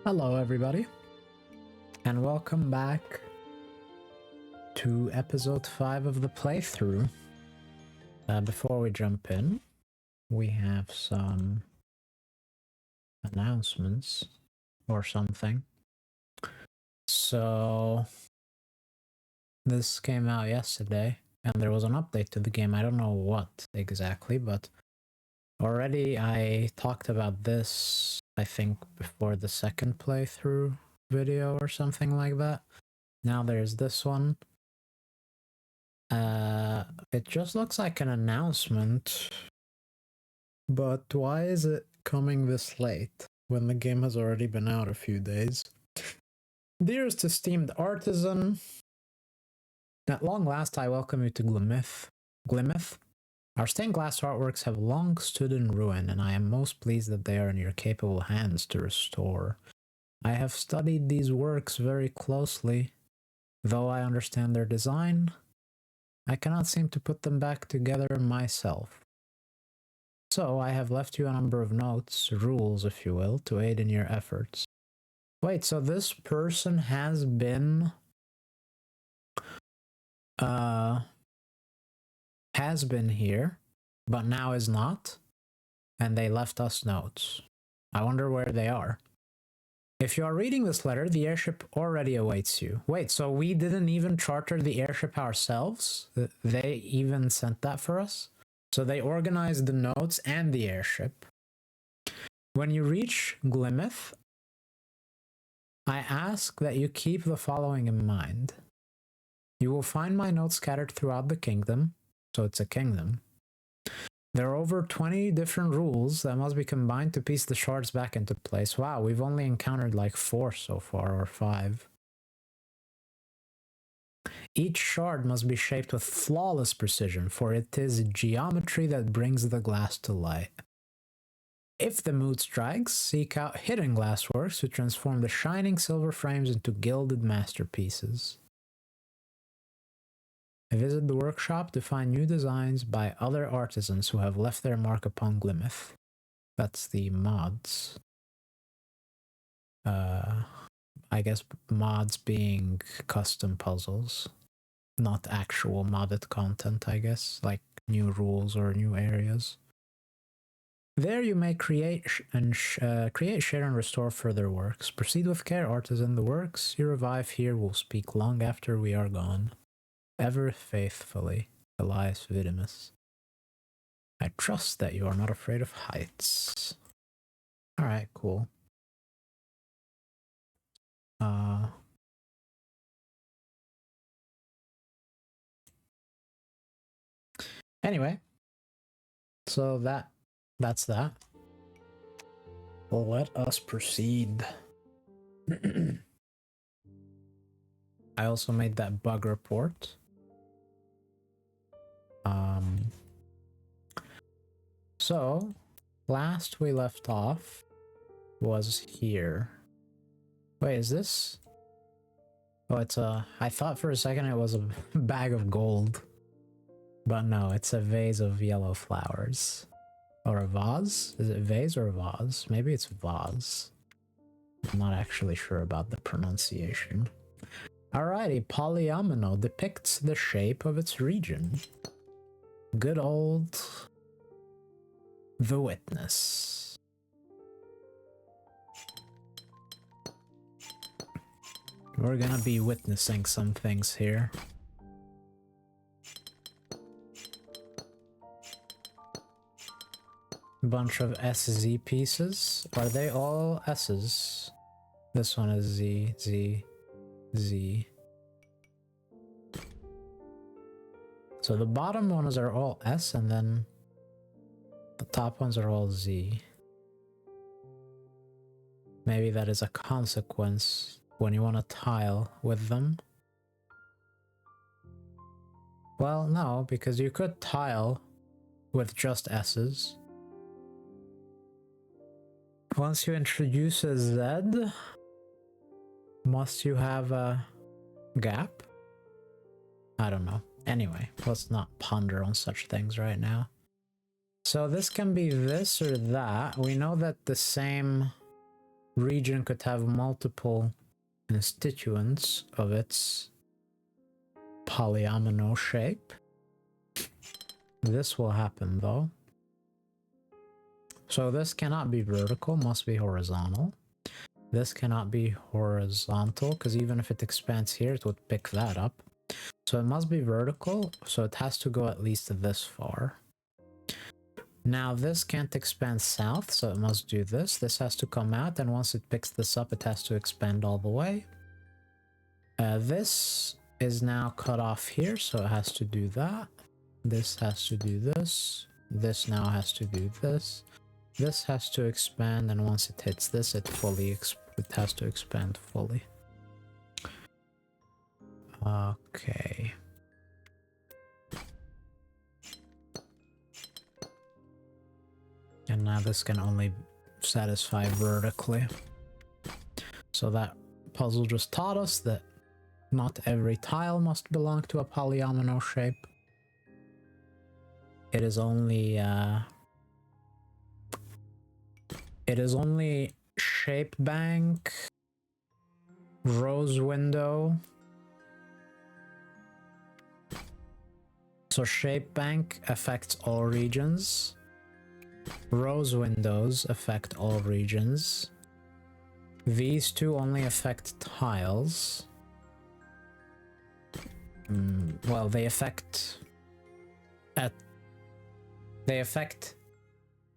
Hello everybody, and welcome back to episode 5 of the playthrough. Before we jump in, we have some announcements or something. So, this came out yesterday, and there was an update to the game. I don't know what exactly, but already I talked about this, I think, before the second playthrough video or something like that. Now there's this one. It just looks like an announcement, but why is it coming this late when the game has already been out a few days? Dearest esteemed Artisan, at long last I welcome you to Glimmith. Our stained glass artworks have long stood in ruin, and I am most pleased that they are in your capable hands to restore. I have studied these works very closely. Though I understand their design, I cannot seem to put them back together myself. So I have left you a number of notes, rules if you will, to aid in your efforts. Wait, so this person has been here, but now is not, and they left us notes. I wonder where they are. If you are reading this letter, the airship already awaits you. Wait, so we didn't even charter the airship ourselves? They even sent that for us? So they organized the notes and the airship. When you reach Glimmith, I ask that you keep the following in mind. You will find my notes scattered throughout the kingdom, so it's a kingdom. There are over 20 different rules that must be combined to piece the shards back into place. Wow, we've only encountered like 4 so far, or 5. Each shard must be shaped with flawless precision, for it is geometry that brings the glass to light. If the mood strikes, seek out hidden glassworks to transform the shining silver frames into gilded masterpieces. Visit the workshop to find new designs by other artisans who have left their mark upon Glimmith. That's the mods. I guess mods being custom puzzles, not actual modded content, I guess, like new rules or new areas. There you may create, share, and restore further works. Proceed with care, artisan. The works you revive here will speak long after we are gone. Ever faithfully, Elias Vidimus. I trust that you are not afraid of heights. Alright, cool. Anyway, so that's that. Let us proceed. I also made that bug report. So, last we left off was here. Wait, is this? Oh, it's a... I thought for a second it was a bag of gold. But no, it's a vase of yellow flowers. Or a vase? Is it vase or vase? Maybe it's vase. I'm not actually sure about the pronunciation. Alrighty, Polyomino depicts the shape of its region. Good old... The Witness. We're gonna be witnessing some things here. Bunch of SZ pieces. Are they all S's? This one is Z, Z, Z. So the bottom ones are all S, and then the top ones are all Z. Maybe that is a consequence when you want to tile with them. Well, no, because you could tile with just S's. Once you introduce a Z, must you have a gap? I don't know. Anyway, let's not ponder on such things right now. So this can be this or that. We know that the same region could have multiple constituents of its polyomino shape. This will happen though. So this cannot be vertical, must be horizontal. This cannot be horizontal, because even if it expands here, it would pick that up. So it must be vertical, so it has to go at least this far. Now this can't expand south, so it must do this. This has to come out, and once it picks this up, it has to expand all the way. This is now cut off here, so it has to do that. This has to do this. This now has to do this. This has to expand, and once it hits this, it has to expand fully. Okay. And now this can only satisfy vertically. So that puzzle just taught us that not every tile must belong to a polyomino shape. It is only shape bank, rose window. So shape bank affects all regions. Rose windows affect all regions. These two only affect tiles. Well, they affect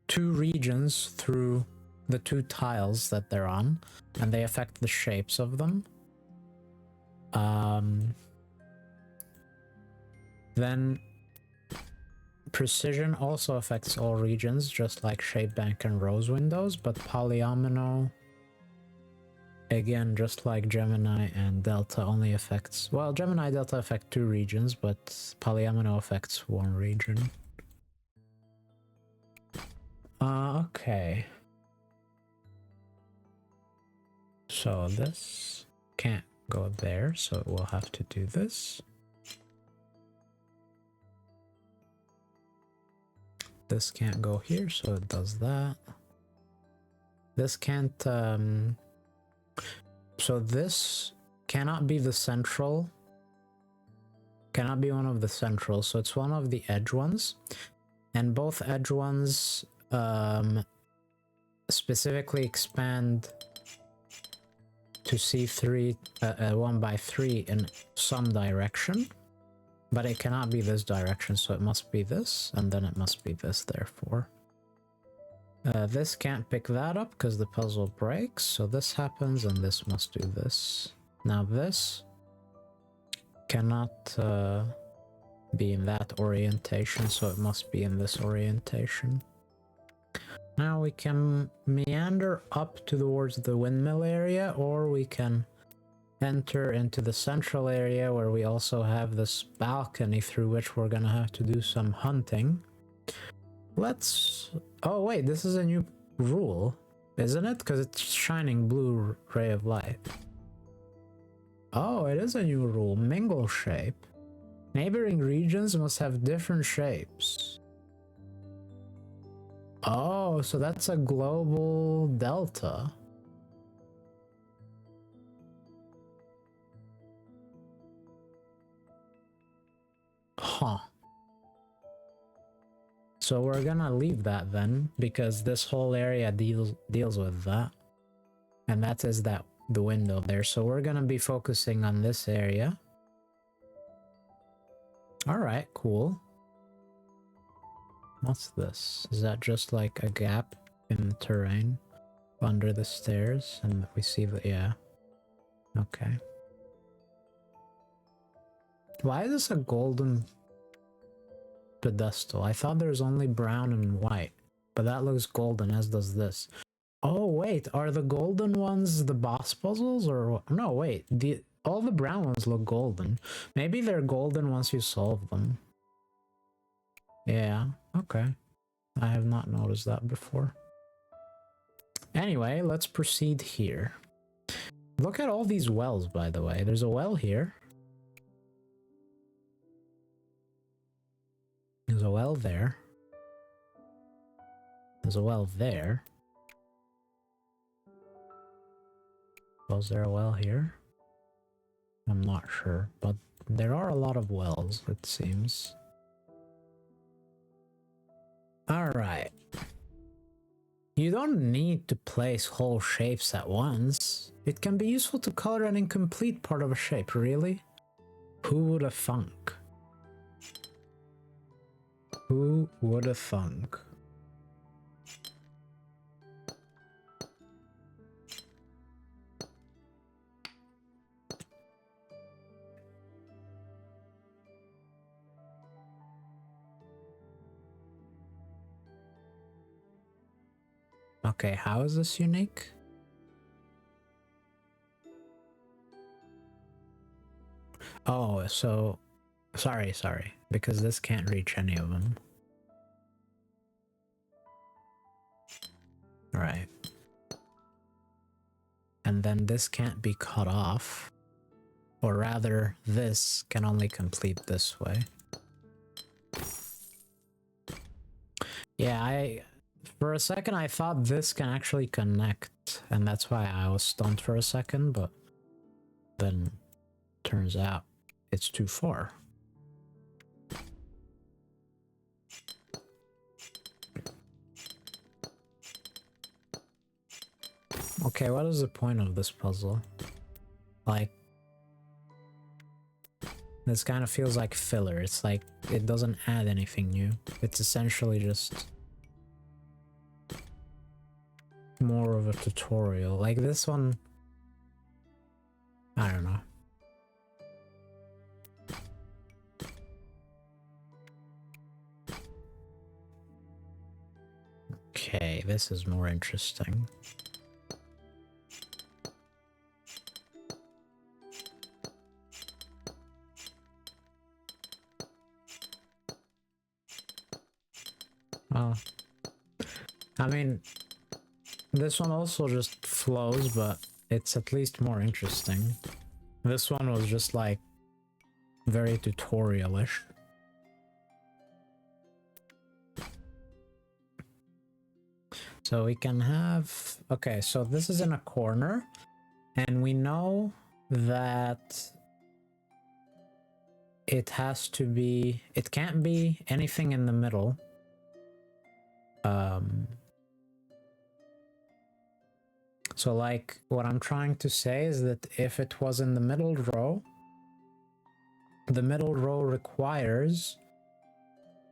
two regions through the two tiles that they're on, and they affect the shapes of them. Then precision also affects all regions, just like shape bank and rose windows, but polyomino, again, just like Gemini and Delta, only affects, well, Gemini and Delta affect two regions, but polyomino affects one region. Okay. So this can't go there, so it will have to do this. This can't go here, so it does that. This can't, so this cannot be the central, cannot be one of the centrals, so it's one of the edge ones. And both edge ones specifically expand to C3, 1x3 in some direction. But it cannot be this direction, so it must be this, and then it must be this, therefore. This can't pick that up because the puzzle breaks, so this happens, and this must do this. Now this cannot be in that orientation, so it must be in this orientation. Now we can meander up towards the windmill area, or we can enter into the central area where we also have this balcony through which we're gonna have to do some hunting. Let's... oh wait, this is a new rule, isn't it? Because it's shining blue ray of light. Oh, it is a new rule. Mingle shape. Neighboring regions must have different shapes. Oh, so that's a global delta. Huh. So we're gonna leave that then, because this whole area deals with that. And that is the window there. So we're gonna be focusing on this area. Alright, cool. What's this? Is that just like a gap in the terrain under the stairs? And we see that, yeah. Okay. Why is this a golden pedestal? I thought there was only brown and white, but that looks golden, as does this. Oh wait, are the golden ones the boss puzzles, or no? Wait, all the brown ones look golden. Maybe they're golden once you solve them. Yeah, okay. I have not noticed that before. Anyway, let's proceed here. Look at all these wells, by the way. There's a well here. There's a well there. There's a well there. Was there a well here? I'm not sure, but there are a lot of wells, it seems. Alright. You don't need to place whole shapes at once. It can be useful to color an incomplete part of a shape, really? Who would have thunk? Who would have thunk? Okay, how is this unique? Oh, so... Sorry, because this can't reach any of them. Right. And then this can't be cut off. Or rather, this can only complete this way. Yeah, for a second I thought this can actually connect, and that's why I was stunned for a second, but then turns out it's too far. Okay, what is the point of this puzzle? Like, this kind of feels like filler. It's like, it doesn't add anything new. It's essentially just more of a tutorial. Like this one, I don't know. Okay, this is more interesting. Oh. I mean, this one also just flows, but it's at least more interesting. This one was just like very tutorial-ish. So we can have... Okay, so this is in a corner, and we know that it has to be... It can't be anything in the middle. So like, what I'm trying to say is that if it was in the middle row, the middle row requires...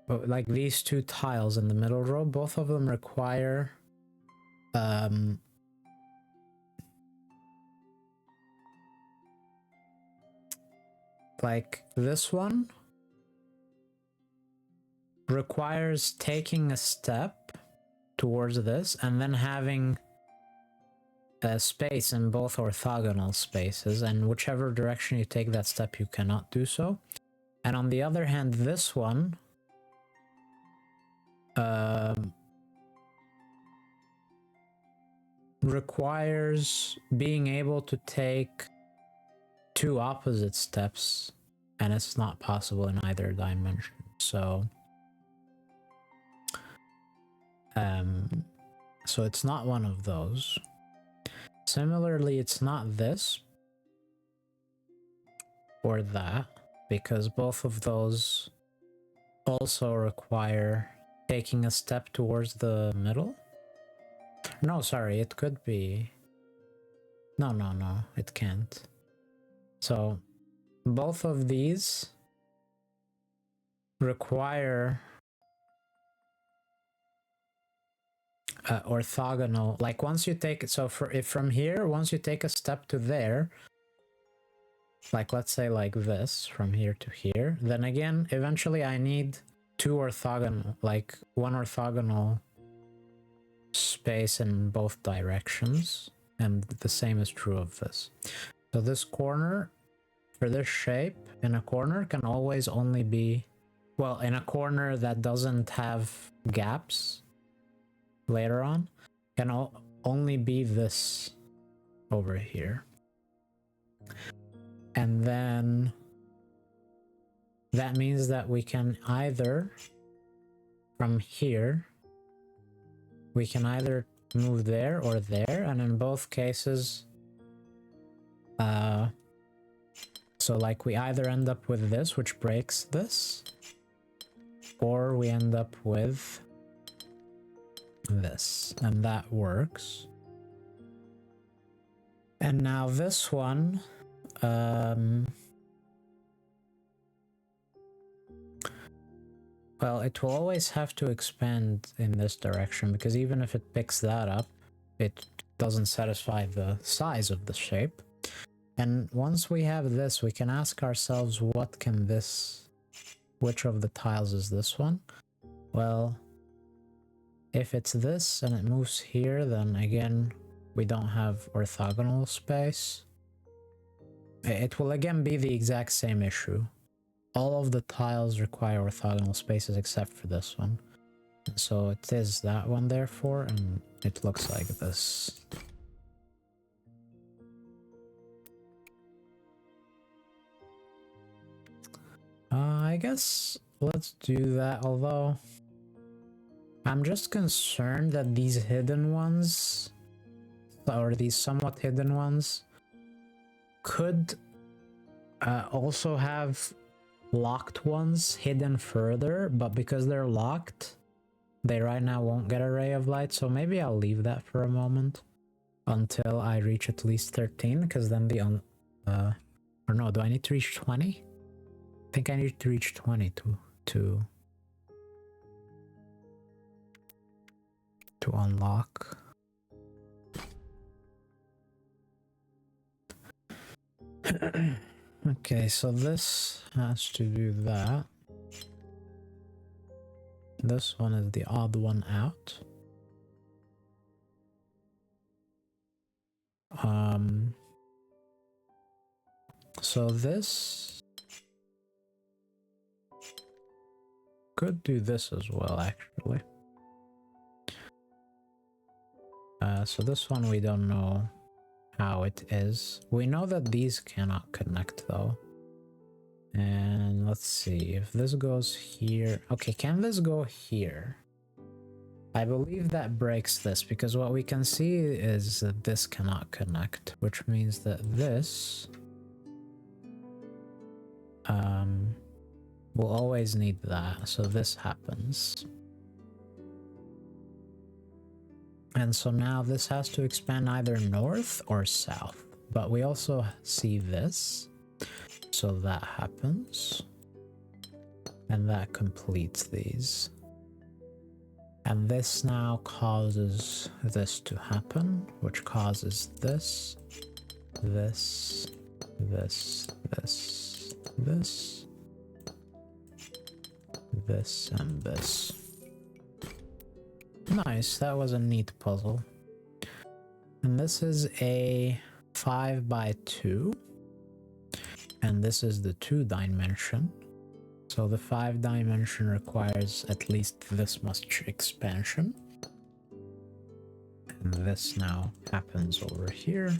Like these two tiles in the middle row, both of them require... like this one requires taking a step towards this and then having a space in both orthogonal spaces, and whichever direction you take that step you cannot do so. And on the other hand, this one requires being able to take two opposite steps, and it's not possible in either dimension. So so it's not one of those. Similarly, it's not this or that, because both of those also require taking a step towards the middle. No, sorry, it could be... No, it can't. So both of these require orthogonal. Like once you take it, so if from here, once you take a step to there, like let's say like this, from here to here, then again, eventually I need two orthogonal, like one orthogonal space in both directions, and the same is true of this. So this corner, for this shape, in a corner can always only be, well, in a corner that doesn't have gaps later on, can only be this over here. And then that means that we can either, from here, we can either move there or there, and in both cases So like we either end up with this, which breaks this, or we end up with this, and that works. And now this one, well, it will always have to expand in this direction, because even if it picks that up, it doesn't satisfy the size of the shape. And once we have this, we can ask ourselves, what can this, which of the tiles is this one? Well, if it's this and it moves here, then again, we don't have orthogonal space. It will again be the exact same issue. All of the tiles require orthogonal spaces except for this one. And so it is that one therefore, and it looks like this. I guess let's do that, although I'm just concerned that these hidden ones, or these somewhat hidden ones, could also have locked ones hidden further, but because they're locked, they right now won't get a ray of light, so maybe I'll leave that for a moment until I reach at least 13, because then the or no, do I need to reach 20? I think I need to reach 20 to unlock. Okay, so this has to do that. This one is the odd one out. So this could do this as well, actually. So this one we don't know how it is. We know that these cannot connect though. And let's see if this goes here. Okay, can this go here? I believe that breaks this, because what we can see is that this cannot connect, which means that this will always need that, so this happens. And so now this has to expand either north or south, but we also see this, so that happens, and that completes these. And this now causes this to happen, which causes this, this, this, this, this, this, and this. Nice, that was a neat puzzle. And this is a 5x2, and this is the 2-dimension. So the 5-dimension requires at least this much expansion. And this now happens over here.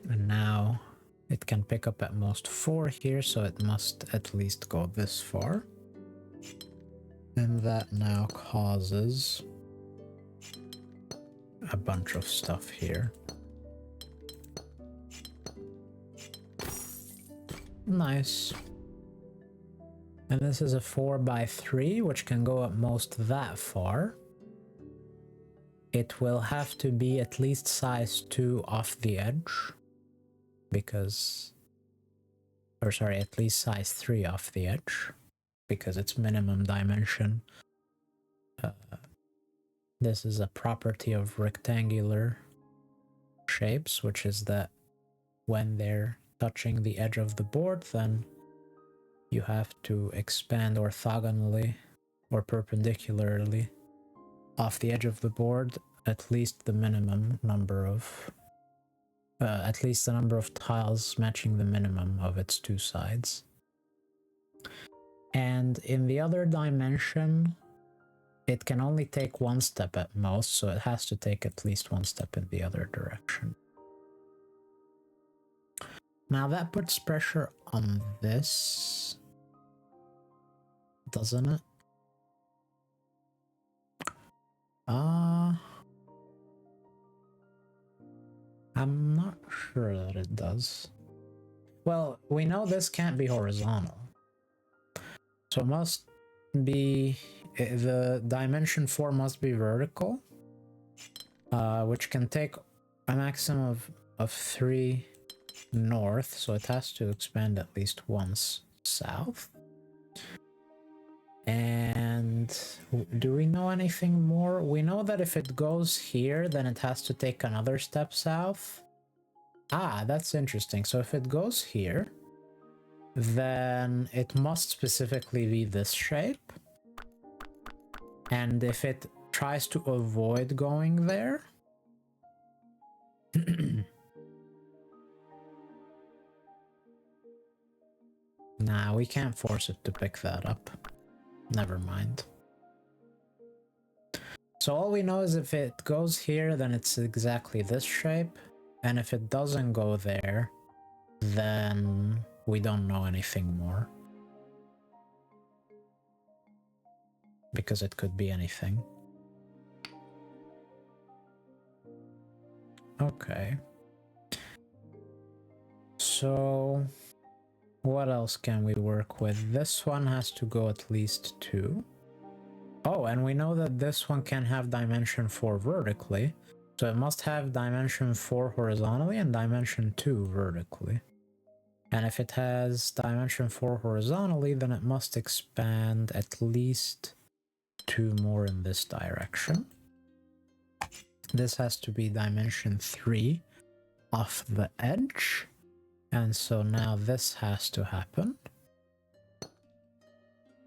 And now it can pick up at most 4 here, so it must at least go this far. And that now causes a bunch of stuff here. Nice. And this is a 4x3, which can go at most that far. It will have to be at least size 2 off the edge, because, or sorry, at least size 3 off the edge, because it's minimum dimension. This is a property of rectangular shapes, which is that when they're touching the edge of the board, then you have to expand orthogonally or perpendicularly off the edge of the board at least the minimum number of at least the number of tiles matching the minimum of its 2 sides. And in the other dimension, it can only take 1 step at most, so it has to take at least 1 step in the other direction. Now that puts pressure on this, doesn't it? I'm not sure that it does. Well, we know this can't be horizontal. So it must be... the dimension 4 must be vertical. Which can take a maximum of 3 north, so it has to expand at least once south. And do we know anything more? We know that if it goes here, then it has to take another step south. Ah, that's interesting. So if it goes here, then it must specifically be this shape. And if it tries to avoid going there... Nah, we can't force it to pick that up. Never mind. So all we know is if it goes here, then it's exactly this shape. And if it doesn't go there, then we don't know anything more. Because it could be anything. Okay. So... what else can we work with? This one has to go at least 2. Oh, and we know that this one can have dimension 4 vertically. So it must have dimension 4 horizontally and dimension 2 vertically. And if it has dimension 4 horizontally, then it must expand at least 2 more in this direction. This has to be dimension 3 off the edge. And so now this has to happen.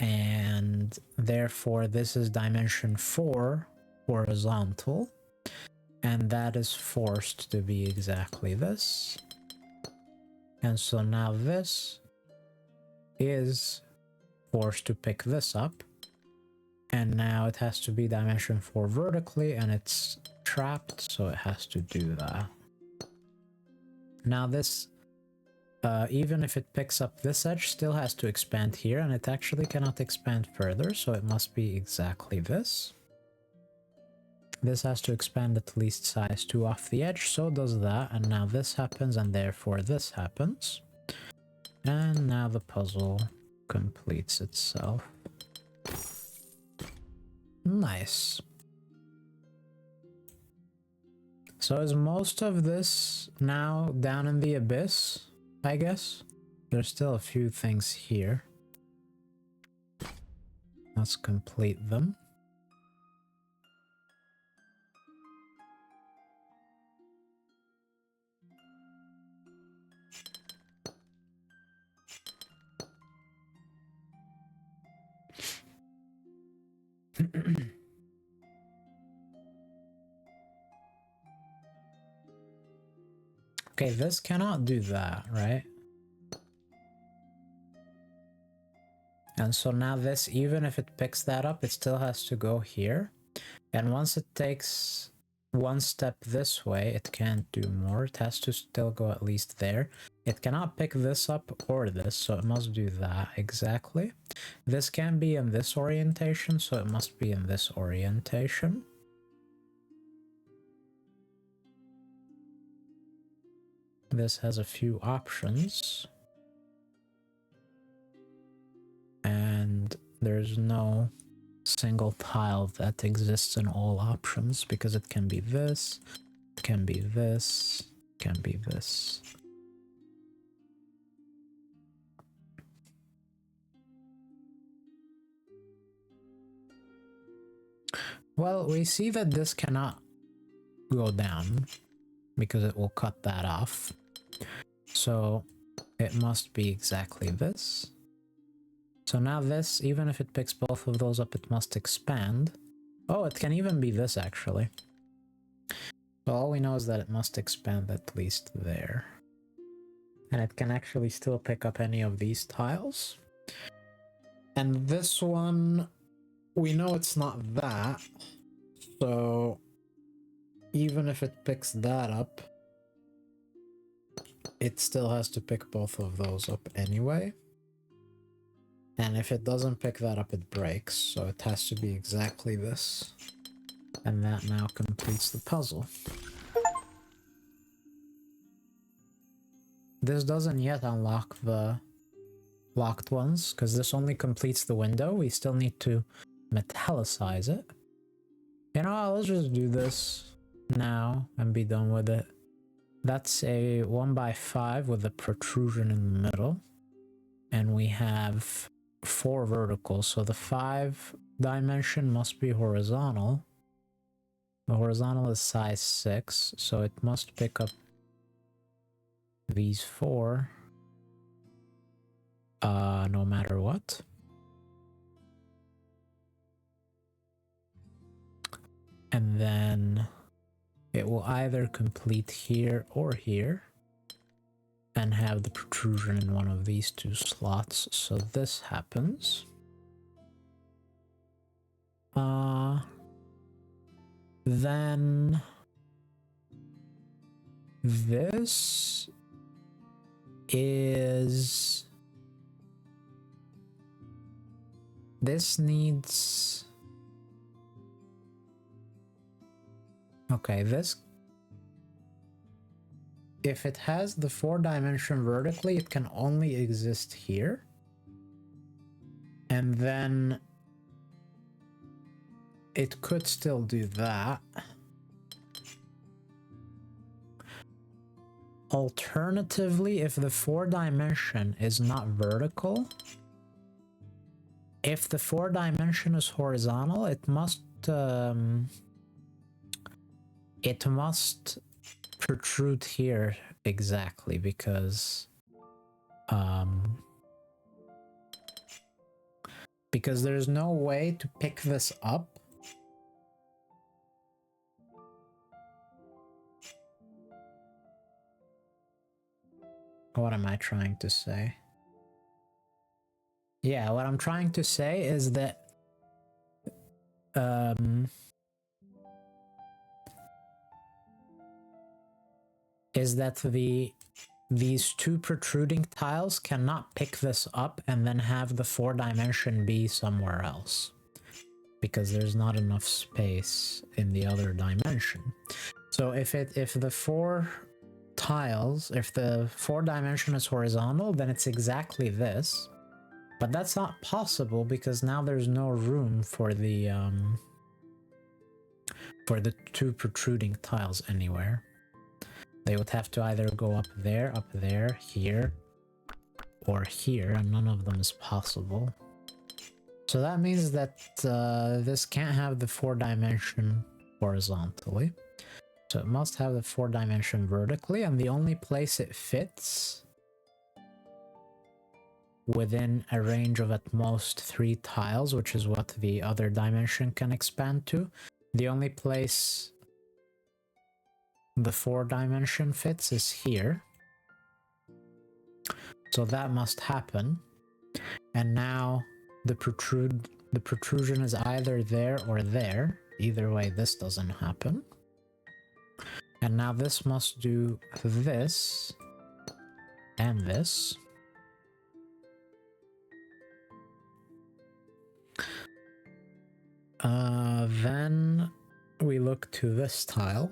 And therefore this is dimension 4 horizontal. And that is forced to be exactly this. And so now this is forced to pick this up. And now it has to be dimension 4 vertically, and it's trapped, so it has to do that. Now this, even if it picks up this edge, still has to expand here, and it actually cannot expand further, so it must be exactly this. This has to expand at least size 2 off the edge, so does that, and now this happens, and therefore this happens. And now the puzzle completes itself. Nice. So is most of this now down in the abyss, I guess? There's still a few things here. Let's complete them. Okay, this cannot do that, right? And so now this, even if it picks that up, it still has to go here. And once it takes one step this way, it can't do more. It has to still go at least there. It cannot pick this up or this, so it must do that exactly. This can be in this orientation, so it must be in this orientation. This has a few options. And there's no single tile that exists in all options, because it can be this, can be this, can be this. Well, we see that this cannot go down, because it will cut that off. So it must be exactly this. So now this, even if it picks both of those up, it must expand. Oh, it can even be this, actually. So all we know is that it must expand at least there. And it can actually still pick up any of these tiles. And this one, we know it's not that. So even if it picks that up, it still has to pick both of those up anyway. And if it doesn't pick that up, it breaks, so it has to be exactly this. And that now completes the puzzle. this doesn't yet unlock the locked ones, because this only completes the window. We still need to metallicize it. You know what, let's just do this now and be done with it. That's a 1x5 with a protrusion in the middle. And we have 4 verticals, so the 5 dimension must be horizontal. The horizontal is size 6, so it must pick up these 4 no matter what. And then it will either complete here or here and have the protrusion in one of these 2 slots. So this happens. Then this is... This needs... Okay, this... If it has the 4 dimension vertically, it can only exist here. And then it could still do that. Alternatively, if the 4 dimension is not vertical, if the 4 dimension is horizontal, it must protrude here exactly, because there's no way to pick this up. What am I trying to say? Yeah, what I'm trying to say is that these 2 protruding tiles cannot pick this up and then have the 4 dimension be somewhere else, because there's not enough space in the other dimension. So if the 4 tiles, if the 4 dimension is horizontal, then it's exactly this. But that's not possible because now there's no room for the 2 protruding tiles anywhere. They would have to either go up there, here, or here, and none of them is possible. So that means that this can't have the 4 dimension horizontally. So it must have the 4 dimension vertically, and the only place it fits within a range of at most 3 tiles, which is what the other dimension can expand to, the only place the 4 dimension fits is here. So that must happen. And now the protrusion is either there or there. Either way, this doesn't happen. And now this must do this and this. Then we look to this tile.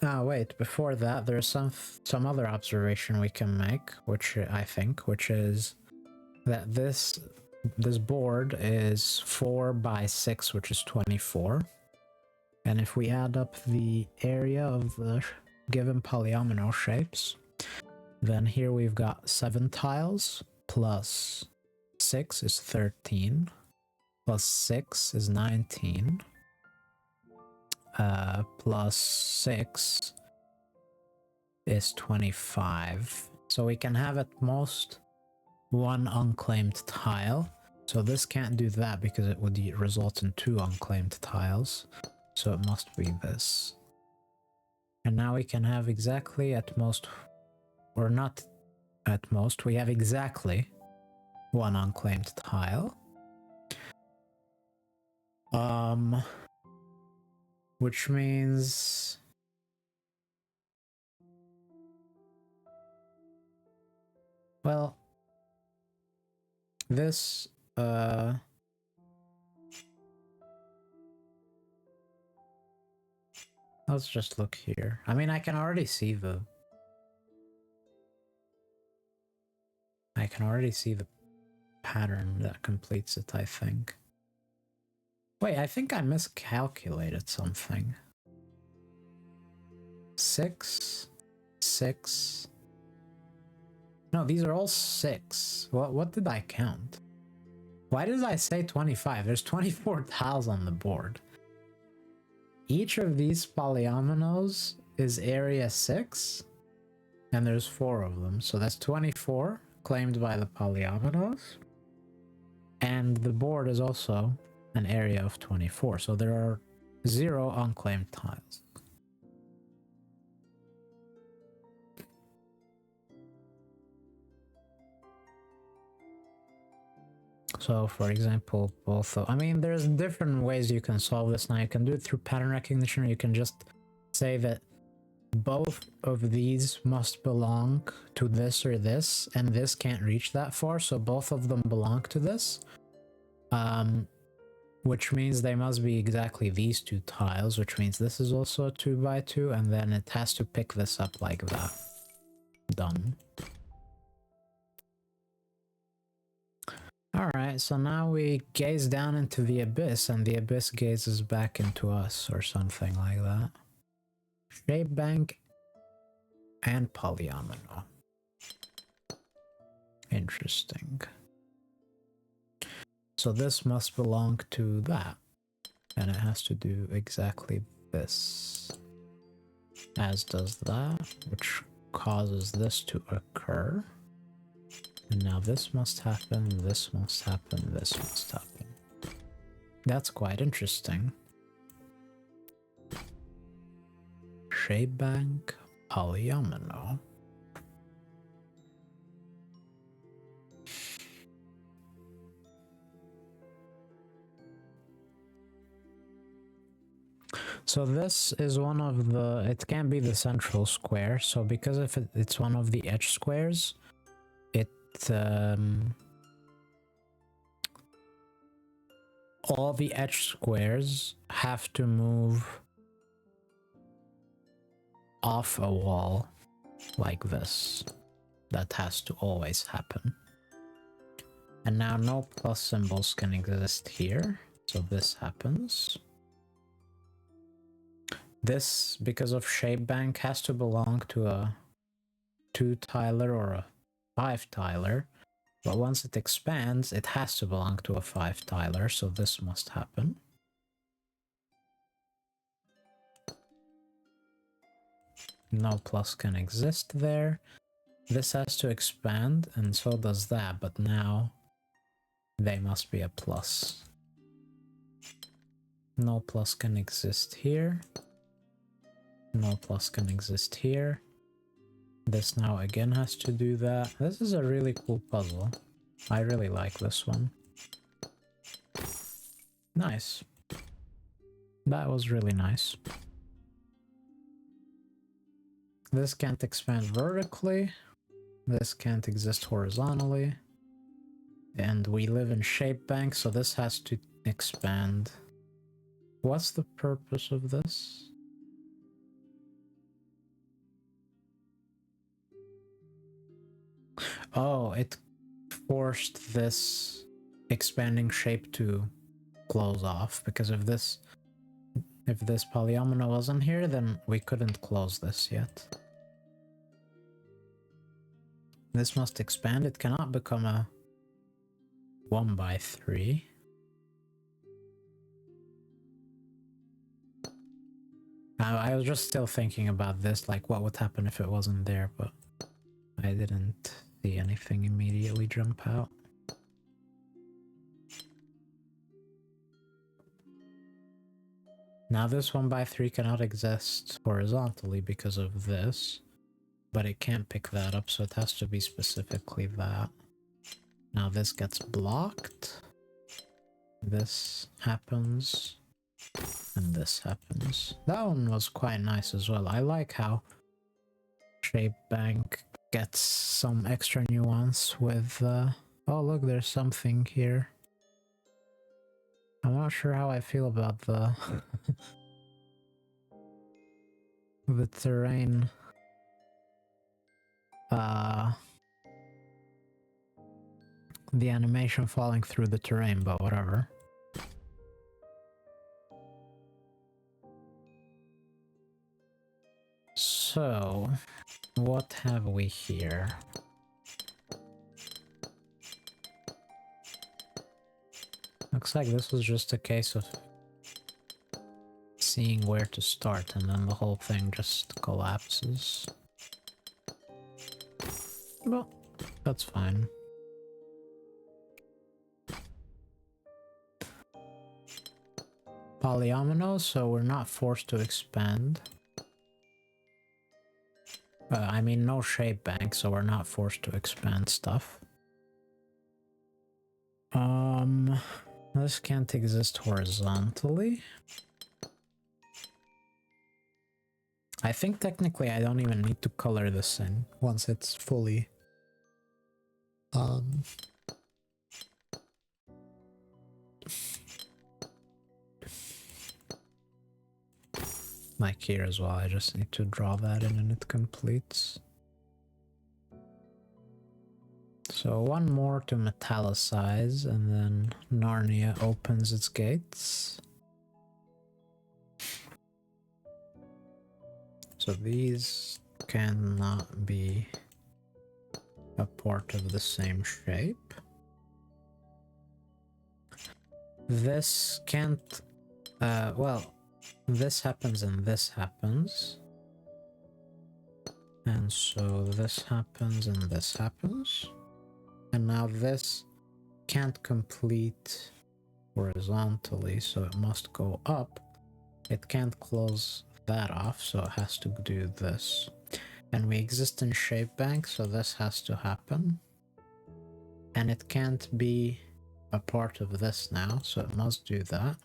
Ah, wait, before that, there's some other observation we can make, which is that this board is 4 by 6, which is 24. And if we add up the area of the given polyomino shapes, then here we've got 7 tiles, plus 6 is 13, plus 6 is 19, plus 6 is 25. So we can have at most 1 unclaimed tile. So this can't do that because it would result in 2 unclaimed tiles. So it must be this. And now we can have exactly at most, or not at most, we have exactly 1 unclaimed tile. Which means well, this Let's just look here. I mean, I can already see the pattern that completes it, I think. Wait, I think I miscalculated something. 6, 6. No, these are all 6. What did I count? Why did I say 25? There's 24 tiles on the board. Each of these polyominoes is area 6, and there's 4 of them. So that's 24 claimed by the polyominoes. And the board is also an area of 24. So there are 0 unclaimed tiles. So, for example, I mean, there's different ways you can solve this now. You can do it through pattern recognition, or you can just say that both of these must belong to this or this, and this can't reach that far, so both of them belong to this. Which means they must be exactly these 2 tiles, which means this is also a 2x2, and then it has to pick this up like that. Done. Alright, so now we gaze down into the abyss, and the abyss gazes back into us, or something like that. Shape bank and polyomino. Interesting. So this must belong to that, and it has to do exactly this, as does that, which causes this to occur. And now this must happen, this must happen, this must happen. That's quite interesting. Shape bank, polyomino. So this is one of the, it can't be the central square, so because if it's one of the edge squares, it all the edge squares have to move off a wall like this. That has to always happen. And now no plus symbols can exist here, so this happens. This, because of shape bank, has to belong to a 2-tiler or a 5-tiler, but once it expands, it has to belong to a 5-tiler, so this must happen. No plus can exist there. This has to expand, and so does that, but now they must be a plus. No plus can exist here. No plus can exist here. This now again has to do that. This is a really cool puzzle. I really like this one. Nice. That was really nice. This can't expand vertically. This can't exist horizontally. And we live in shape bank, so this has to expand. What's the purpose of this? Oh, it forced this expanding shape to close off, because if this polyomino wasn't here, then we couldn't close this yet. This must expand. It cannot become a 1x3. I was just still thinking about this, like what would happen if it wasn't there, but I didn't see anything immediately jump out. Now this 1x3 cannot exist horizontally because of this, but it can't pick that up, so it has to be specifically that. Now this gets blocked. This happens. And this happens. That one was quite nice as well. I like how shape bank gets some extra nuance with oh look, there's something here. I'm not sure how I feel about the the terrain the animation falling through the terrain, but whatever. So, what have we here? Looks like this was just a case of seeing where to start, and then the whole thing just collapses. Well, that's fine. Polyomino, so we're not forced to expand. I mean, no shape bank, so we're not forced to expand stuff. This can't exist horizontally. I think technically I don't even need to color this in once it's fully like here as well. I just need to draw that in and it completes. So one more to metallicize, and then Narnia opens its gates. So these cannot be a part of the same shape. This can't, well, this happens and this happens. And so this happens and this happens. And now this can't complete horizontally, so it must go up. It can't close that off, so it has to do this. And we exist in shape bank, so this has to happen. And it can't be a part of this now, so it must do that.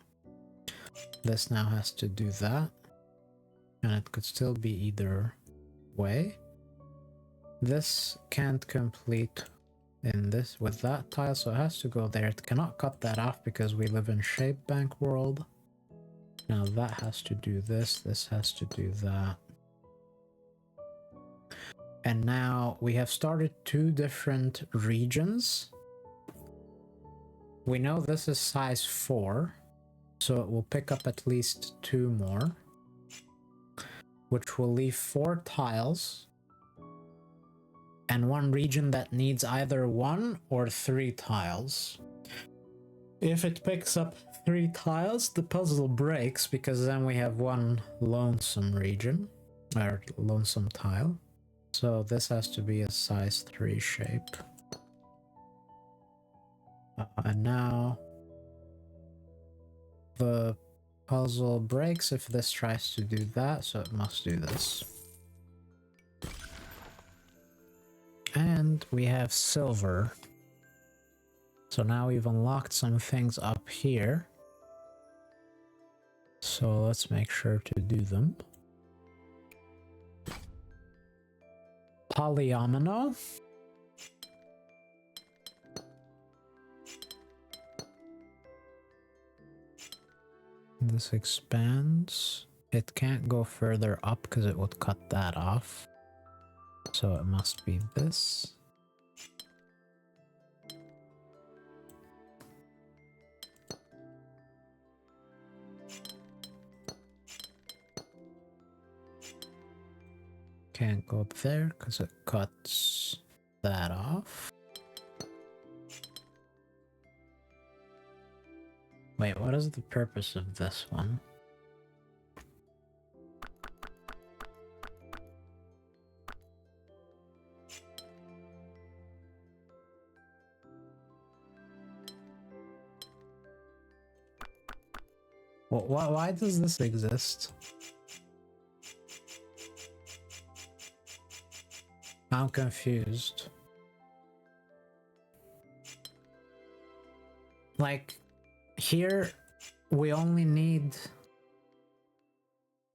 This now has to do that. And it could still be either way. This can't complete in this with that tile, so it has to go there. It cannot cut that off because we live in shape bank world. Now that has to do this, this has to do that. And now we have started two different regions. We know this is size 4, so it will pick up at least 2 more, which will leave 4 tiles. And one region that needs either 1 or 3 tiles. If it picks up 3 tiles, the puzzle breaks, because then we have one lonesome region, or lonesome tile. So this has to be a size 3 shape. And now the puzzle breaks if this tries to do that, so it must do this. And we have silver. So now we've unlocked some things up here. So let's make sure to do them. Polyomino. This expands. It can't go further up because it would cut that off. So it must be this. Can't go up there because it cuts that off. Wait, what is the purpose of this one? Well, why does this exist? I'm confused. Like, here we only need...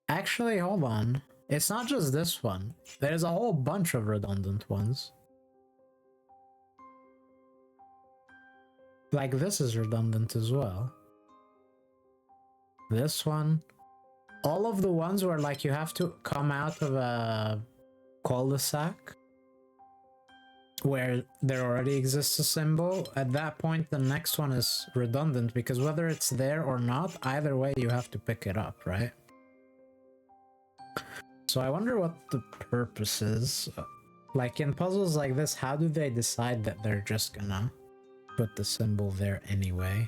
Actually, hold on. It's not just this one. There's a whole bunch of redundant ones. Like, this is redundant as well. This one. all of the ones where like you have to come out of a cul-de-sac where there already exists a symbol, at that point the next one is redundant, because whether it's there or not, either way you have to pick it up, right? So I wonder what the purpose is. Like in puzzles like this, how do they decide that they're just gonna put the symbol there anyway?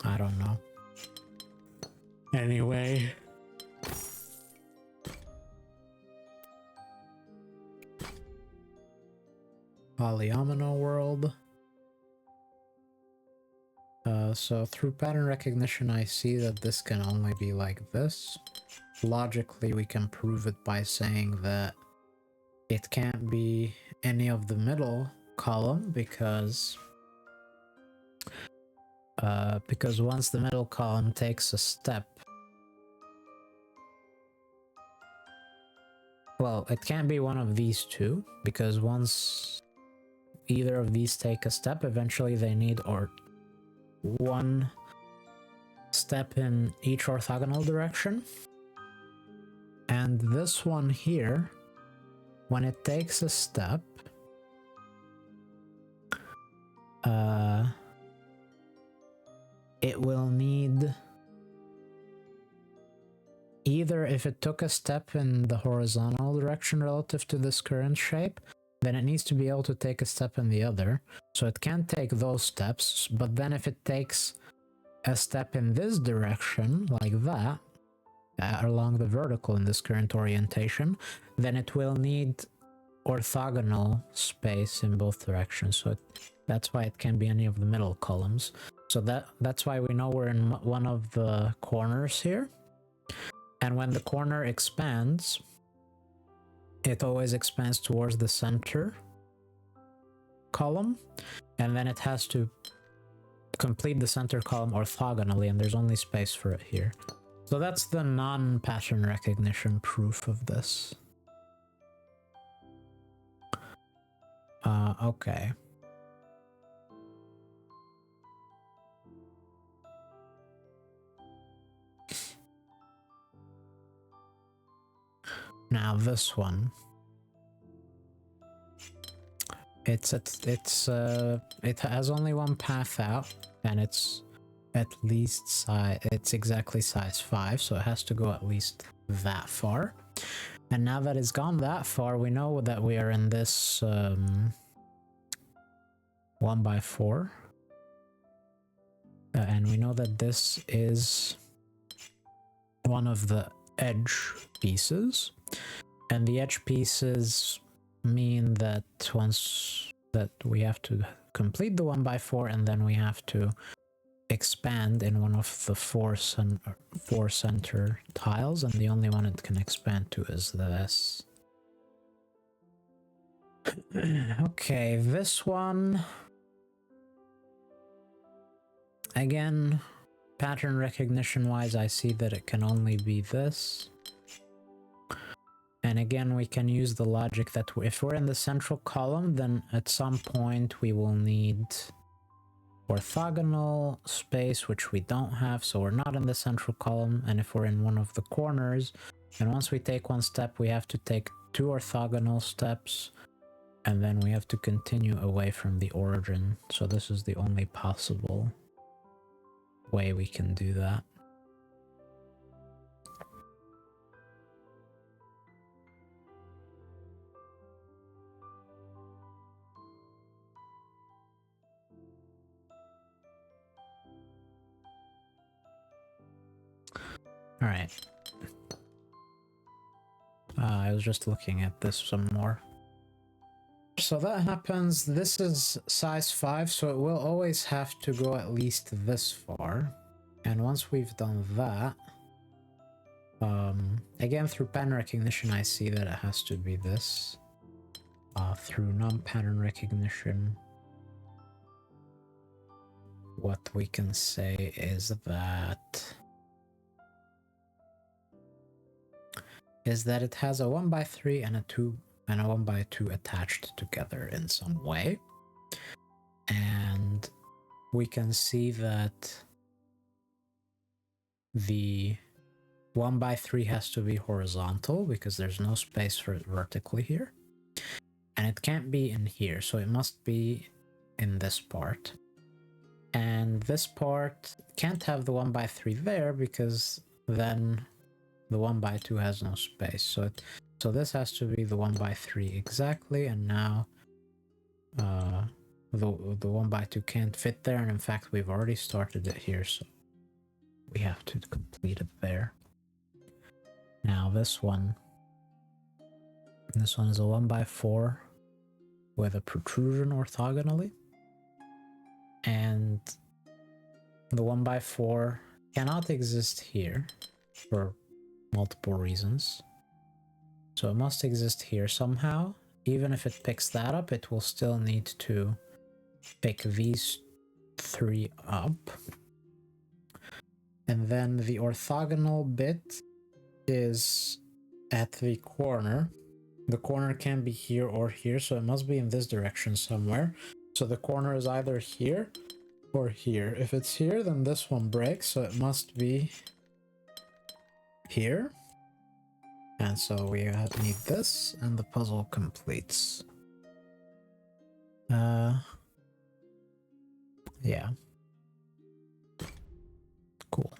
I don't know. Anyway. Polyomino world. So through pattern recognition, I see that this can only be like this. Logically, we can prove it by saying that it can't be any of the middle column because once the middle column takes a step, well, it can't be one of these two, because once either of these take a step, eventually they need one step in each orthogonal direction. And this one here, when it takes a step, it will need either, if it took a step in the horizontal direction relative to this current shape, then it needs to be able to take a step in the other. So it can't take those steps, but then if it takes a step in this direction, like that, along the vertical in this current orientation, then it will need orthogonal space in both directions. So that's why it can be any of the middle columns. So that's why we know we're in one of the corners here. And when the corner expands, it always expands towards the center column, and then it has to complete the center column orthogonally, and there's only space for it here. So that's the non-pattern recognition proof of this. Okay. Now this one, it has only one path out, and it's at least size, it's exactly size 5, so it has to go at least that far. And now that it's gone that far, we know that we are in this 1x4, and we know that this is one of the edge pieces, and the edge pieces mean that once that we have to complete the 1x4, and then we have to expand in one of the four center tiles, and the only one it can expand to is this. Okay, this one, again, pattern recognition wise, I see that it can only be this. And again, we can use the logic that if we're in the central column, then at some point we will need orthogonal space, which we don't have, so we're not in the central column. And if we're in one of the corners, and once we take one step, we have to take 2 orthogonal steps, and then we have to continue away from the origin. So this is the only possible way we can do that. All right. I was just looking at this some more. So that happens. This is size 5, so it will always have to go at least this far. And once we've done that, again, through pattern recognition, I see that it has to be this. Through non-pattern recognition, what we can say is that it has a 1x3 and a 2 and a 1x2 attached together in some way. And we can see that the 1x3 has to be horizontal because there's no space for it vertically here. And it can't be in here, so it must be in this part. And this part can't have the 1x3 there because then the 1x2 has no space. So this has to be the 1x3 exactly, and now the 1x2 can't fit there, and in fact we've already started it here, so we have to complete it there. Now this one is a 1x4 with a protrusion orthogonally, and the 1x4 cannot exist here for multiple reasons. So it must exist here somehow. Even if it picks that up, it will still need to pick these three up. And then the orthogonal bit is at the corner. The corner can be here or here, so it must be in this direction somewhere. So the corner is either here or here. If it's here, then this one breaks, so it must be here. And so we need this, and the puzzle completes. Yeah. Cool.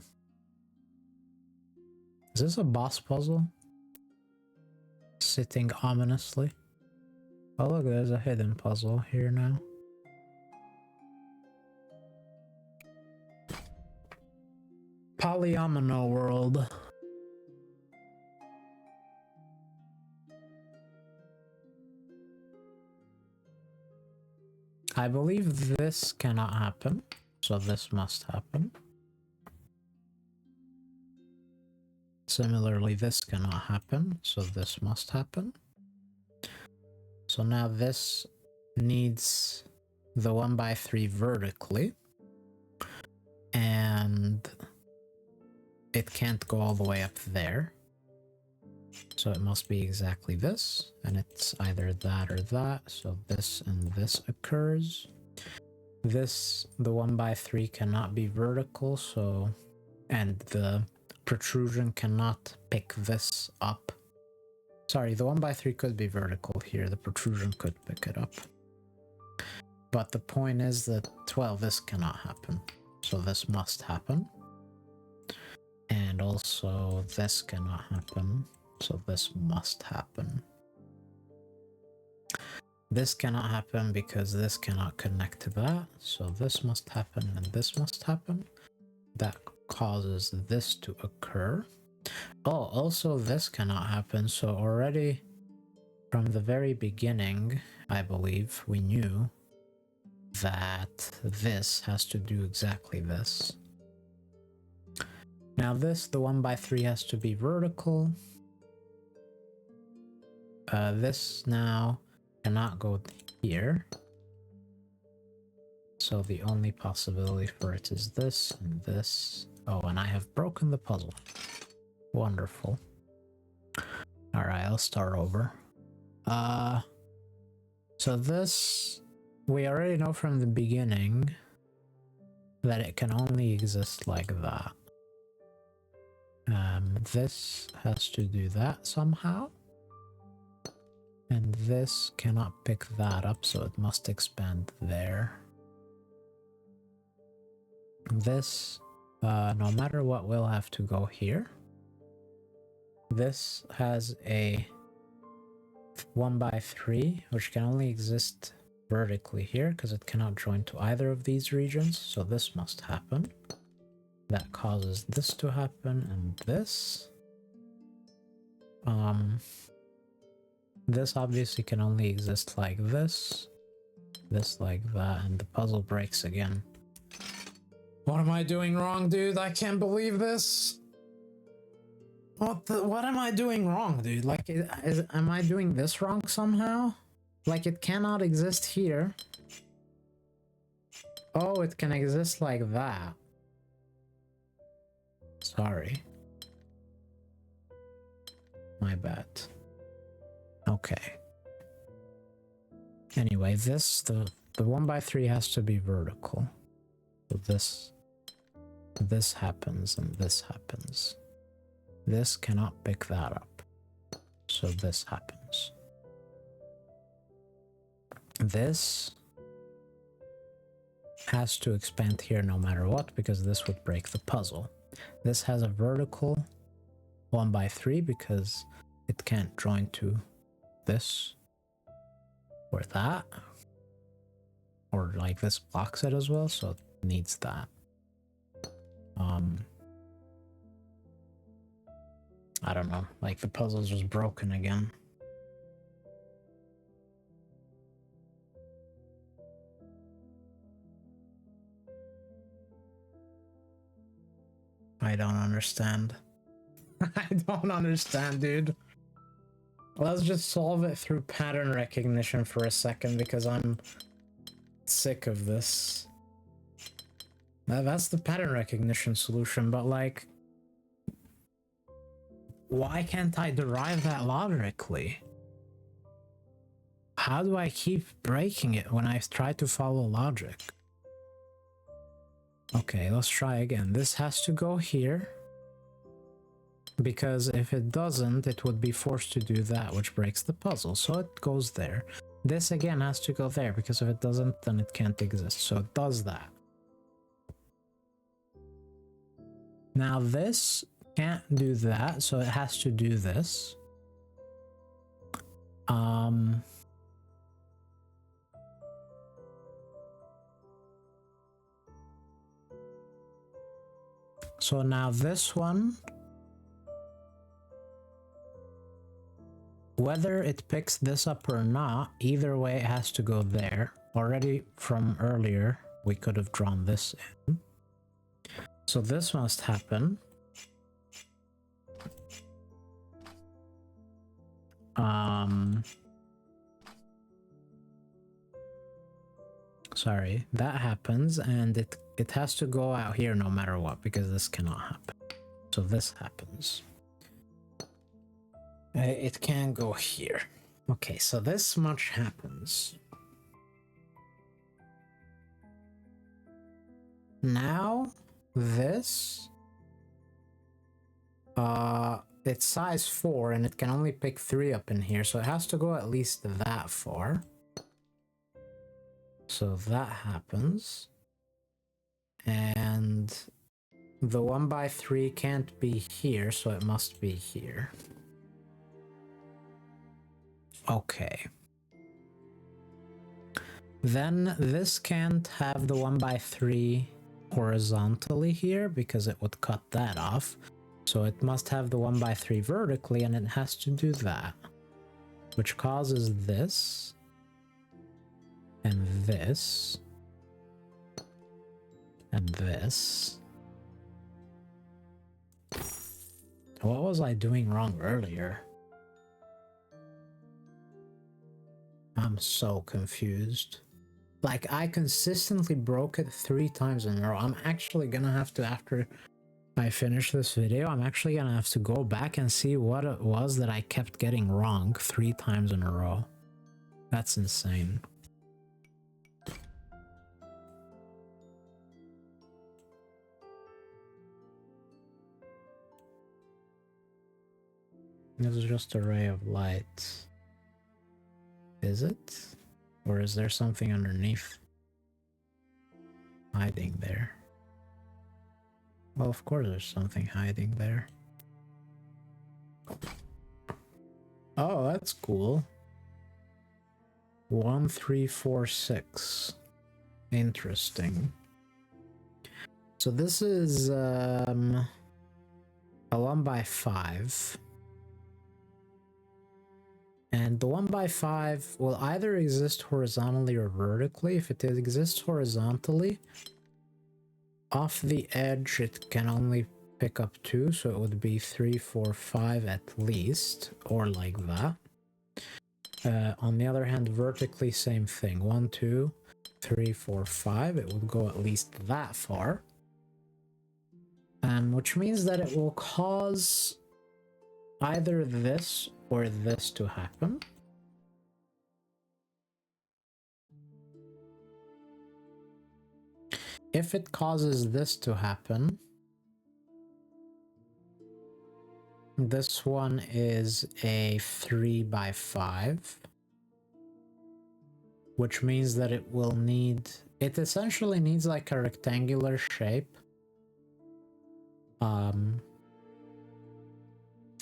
Is this a boss puzzle? Sitting ominously. Oh look, there's a hidden puzzle here now. Polyomino world. I believe this cannot happen, so this must happen. Similarly, this cannot happen, so this must happen. So now this needs the 1x3 vertically, and it can't go all the way up there. So it must be exactly this, and it's either that or that, so this and this occurs. This, the 1x3 cannot be vertical, so, and the protrusion cannot pick this up. Sorry, the 1x3 could be vertical here, the protrusion could pick it up. But the point is that, well, this cannot happen, so this must happen. And also this cannot happen. So this must happen. This cannot happen because this cannot connect to that. So this must happen and this must happen. That causes this to occur. Oh, also this cannot happen. So already from the very beginning, I believe, we knew that this has to do exactly this. Now this, the 1x3 has to be vertical. This now cannot go here. So the only possibility for it is this and this. Oh, and I have broken the puzzle. Wonderful. Alright, I'll start over. So this, we already know from the beginning that it can only exist like that. This has to do that somehow. And this cannot pick that up, so it must expand there. This, no matter what, will have to go here. This has a 1x3, which can only exist vertically here, because it cannot join to either of these regions, so this must happen. That causes this to happen, and this. This obviously can only exist like this like that, and the puzzle breaks again. What am I doing wrong, dude? I can't believe this. What am I doing wrong, dude? Like, am I doing this wrong somehow? Like, it cannot exist here. Oh, it can exist like that. Sorry. My bad. Okay. Anyway, this, the 1x3 has to be vertical. So this this happens and this happens. This cannot pick that up, so this happens. This has to expand here no matter what, because this would break the puzzle. This has a vertical 1x3 because it can't join to this or that, or like this blocks it as well, so it needs that. I don't know, like the puzzle's just broken again. I don't understand. I don't understand, dude. Let's just solve it through pattern recognition for a second, because I'm sick of this. That's the pattern recognition solution, but like, why can't I derive that logically? How do I keep breaking it when I try to follow logic? Okay, let's try again. This has to go here, because if it doesn't, it would be forced to do that, which breaks the puzzle, so it goes there. This again has to go there, because if it doesn't, then it can't exist, so it does that. Now this can't do that, so it has to do this. So now this one, whether it picks this up or not, either way it has to go there. Already from earlier, we could have drawn this in. So this must happen. Sorry, that happens, and it has to go out here no matter what, because this cannot happen. So this happens. It can go here. Okay, so this much happens. Now, this... it's size 4, and it can only pick 3 up in here, so it has to go at least that far. So that happens. And the 1x3 can't be here, so it must be here. Okay. Then this can't have the 1x3 horizontally here, because it would cut that off. So it must have the 1x3 vertically, and it has to do that, which causes this and this and this. What was I doing wrong earlier? I'm so confused. Like, I consistently broke it 3 times in a row. I'm actually gonna have to, after I finish this video, I'm actually gonna have to go back and see what it was that I kept getting wrong 3 times in a row. That's insane. This is just a ray of light. Is it? Or is there something underneath hiding there? Well, of course there's something hiding there. Oh, that's cool. 1, 3, 4, 6. Interesting. So this is a 1x5. And the 1x5 will either exist horizontally or vertically. If it exists horizontally, off the edge it can only pick up 2, so it would be 3, 4, 5 at least, or like that. On the other hand, vertically, same thing. 1, 2, 3, 4, 5. It would go at least that far. Which means that it will cause either this or this to happen. If it causes this to happen, This one is a 3x5, which means that it will need... It essentially needs like a rectangular shape.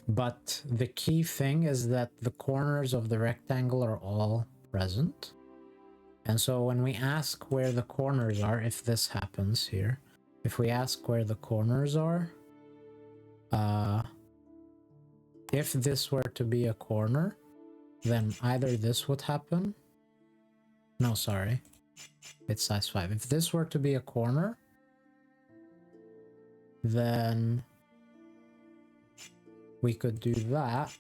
But the key thing is that the corners of the rectangle are all present. And so when we ask where the corners are, if this happens here, if we ask where the corners are, if this were to be a corner, then either this would happen. No, sorry. It's size 5. If this were to be a corner, then we could do that.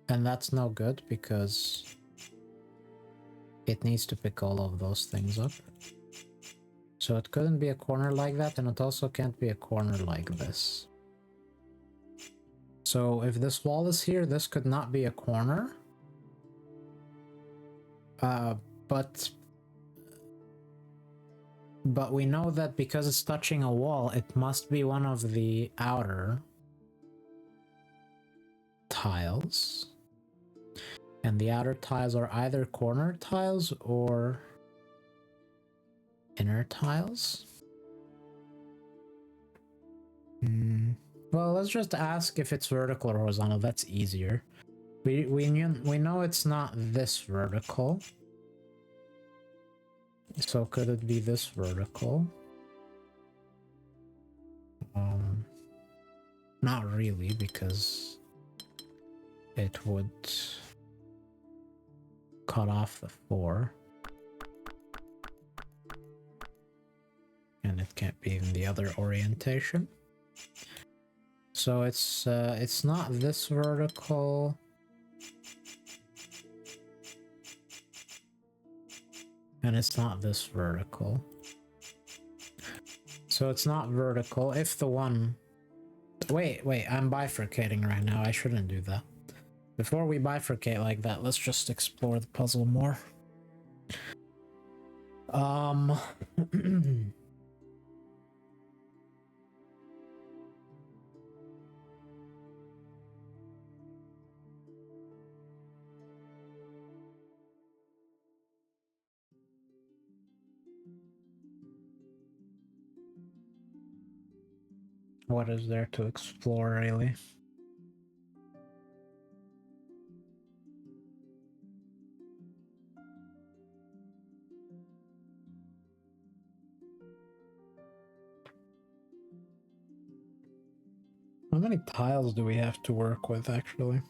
And that's no good because it needs to pick all of those things up. So it couldn't be a corner like that, and it also can't be a corner like this. So if this wall is here, this could not be a corner. But we know that because it's touching a wall, it must be one of the outer tiles. And the outer tiles are either corner tiles or inner tiles. Well, let's just ask if it's vertical or horizontal. That's easier. We know it's not this vertical. So could it be this vertical? Not really, because it would cut off the 4. And it can't be in the other orientation. So it's not this vertical. And it's not this vertical. So it's not vertical. If the one... Wait, I'm bifurcating right now. I shouldn't do that. Before we bifurcate like that, let's just explore the puzzle more. What is there to explore, really? How many tiles do we have to work with, actually?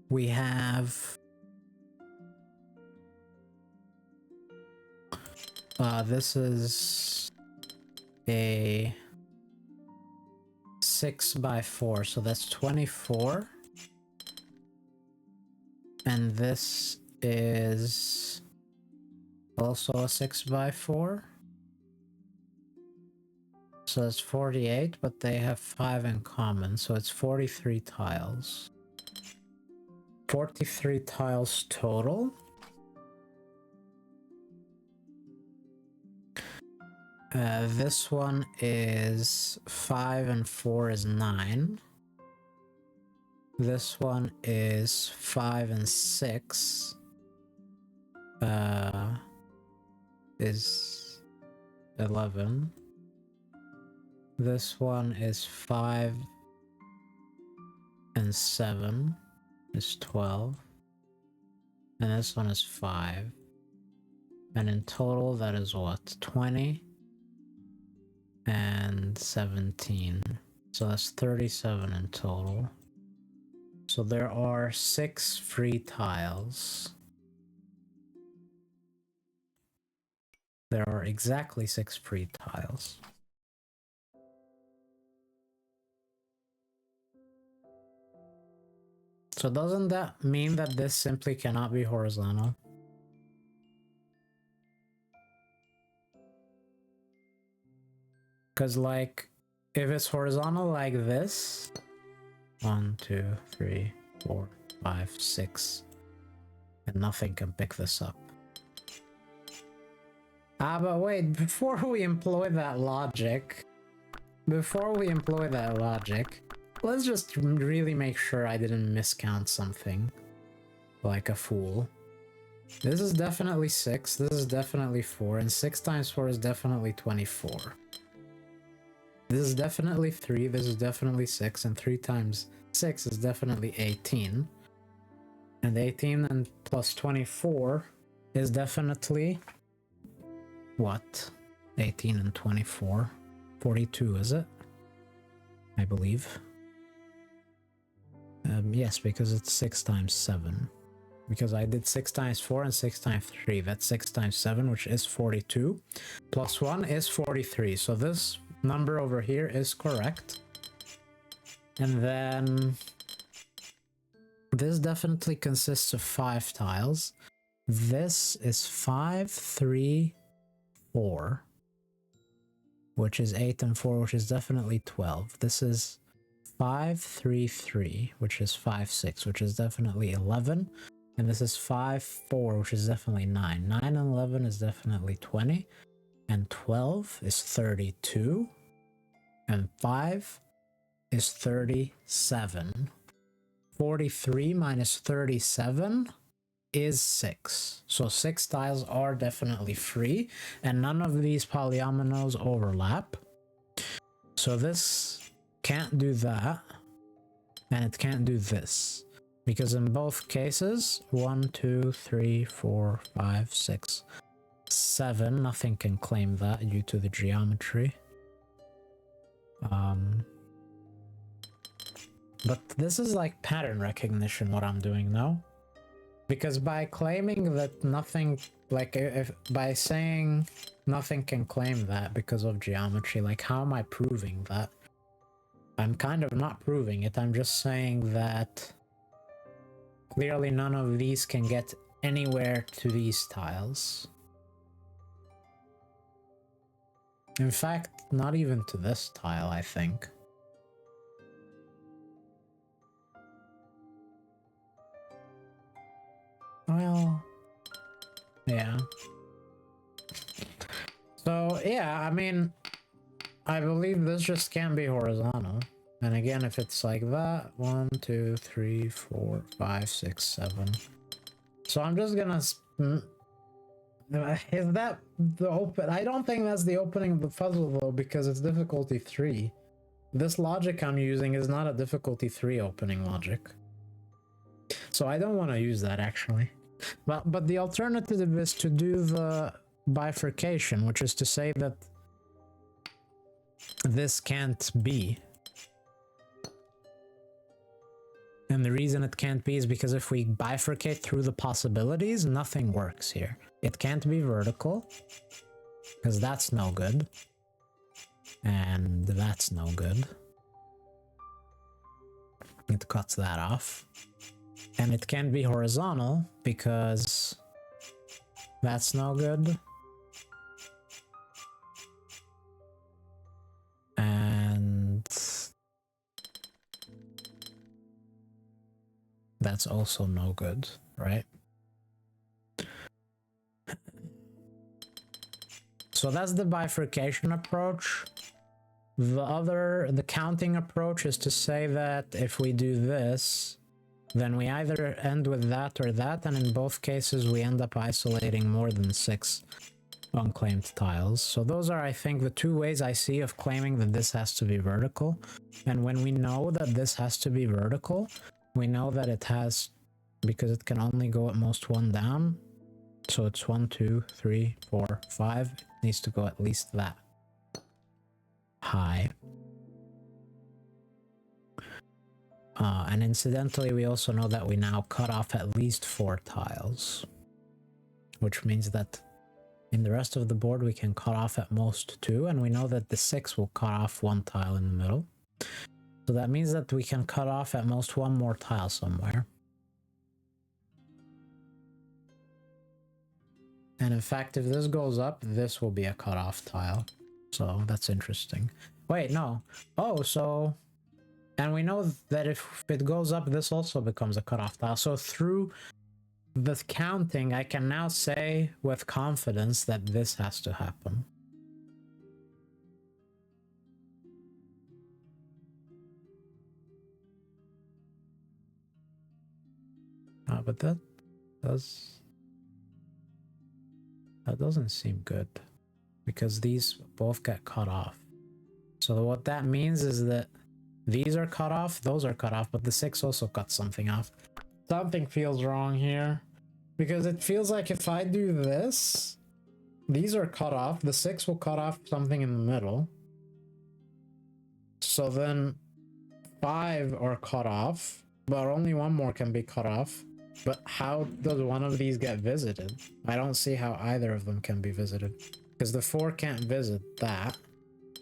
We have... this is a 6x4, so that's 24. And this is also a 6x4. So that's 48, but they have 5 in common, so it's 43 tiles. 43 tiles total. This one is 5 and 4 is 9. This one is 5 and 6 is 11. This one is 5 and 7 is 12. And this one is 5. And in total, that is what? 20 and 17. So that's 37 in total. So there are 6 free tiles. There are exactly 6 free tiles. So doesn't that mean that this simply cannot be horizontal? Because, like, if it's horizontal like this, 1, 2, 3, 4, 5, 6, And nothing can pick this up. Ah, but wait, before we employ that logic, let's just really make sure I didn't miscount something. Like a fool. This is definitely 6, this is definitely 4, and 6 times 4 is definitely 24. This is definitely 3, this is definitely 6, and 3 times 6 is definitely 18. And 18 and plus 24 is definitely... what? 18 and 24? 42, is it? I believe. Yes, because it's 6 times 7. Because I did 6 times 4 and 6 times 3. That's 6 times 7, which is 42. Plus 1 is 43. So this number over here is correct. And then... this definitely consists of 5 tiles. This is 5, 3, 4. Which is 8 and 4, which is definitely 12. This is 5, 3, 3, which is 5, 6, which is definitely 11. And this is 5, 4, which is definitely 9. 9 and 11 is definitely 20. And 12 is 32. And 5 is 37. 43 minus 37 is 6. So 6 tiles are definitely free. And none of these polyominoes overlap. So this can't do that. And it can't do this. Because in both cases, 1, 2, 3, 4, 5, 6, 7, nothing can claim that due to the geometry. But this is like pattern recognition, what I'm doing now. Because by claiming that nothing, like by saying nothing can claim that because of geometry, like how am I proving that? I'm kind of not proving it, I'm just saying that clearly none of these can get anywhere to these tiles. In fact, not even to this tile, I think. Well, yeah. So, yeah, I mean, I believe this just can't be horizontal. And again, if it's like that, 1, 2, 3, 4, 5, 6, 7. So I'm just gonna... is that the open... I don't think that's the opening of the puzzle, though, because it's difficulty 3. This logic I'm using is not a difficulty 3 opening logic. So I don't want to use that, actually. But the alternative is to do the bifurcation, which is to say that this can't be. And the reason it can't be is because if we bifurcate through the possibilities, nothing works here. It can't be vertical, because that's no good. And that's no good. It cuts that off. And it can't be horizontal, because that's no good. And that's also no good, right? So that's the bifurcation approach. The counting approach is to say that if we do this, then we either end with that or that, and in both cases we end up isolating more than 6 unclaimed tiles. So those are, I think, the 2 ways I see of claiming that this has to be vertical. And when we know that this has to be vertical, we know that it has, because it can only go at most 1 down. So it's 1, 2, 3, 4, 5. It needs to go at least that high. And incidentally, we also know that we now cut off at least 4 tiles. Which means that in the rest of the board we can cut off at most 2, and we know that the 6 will cut off 1 tile in the middle. So that means that we can cut off at most 1 more tile somewhere. And in fact, if this goes up, this will be a cutoff tile. So that's interesting. Wait, no. Oh, so... and we know that if it goes up, this also becomes a cutoff tile. So through the counting, I can now say with confidence that this has to happen. But that doesn't seem good, because these both get cut off. So what that means is that these are cut off, those are cut off, but the 6 also cuts something off. Something feels wrong here, because it feels like if I do this, these are cut off, the 6 will cut off something in the middle. So then 5 are cut off, but only one more can be cut off. But how does one of these get visited? I don't see how either of them can be visited, because the 4 can't visit that.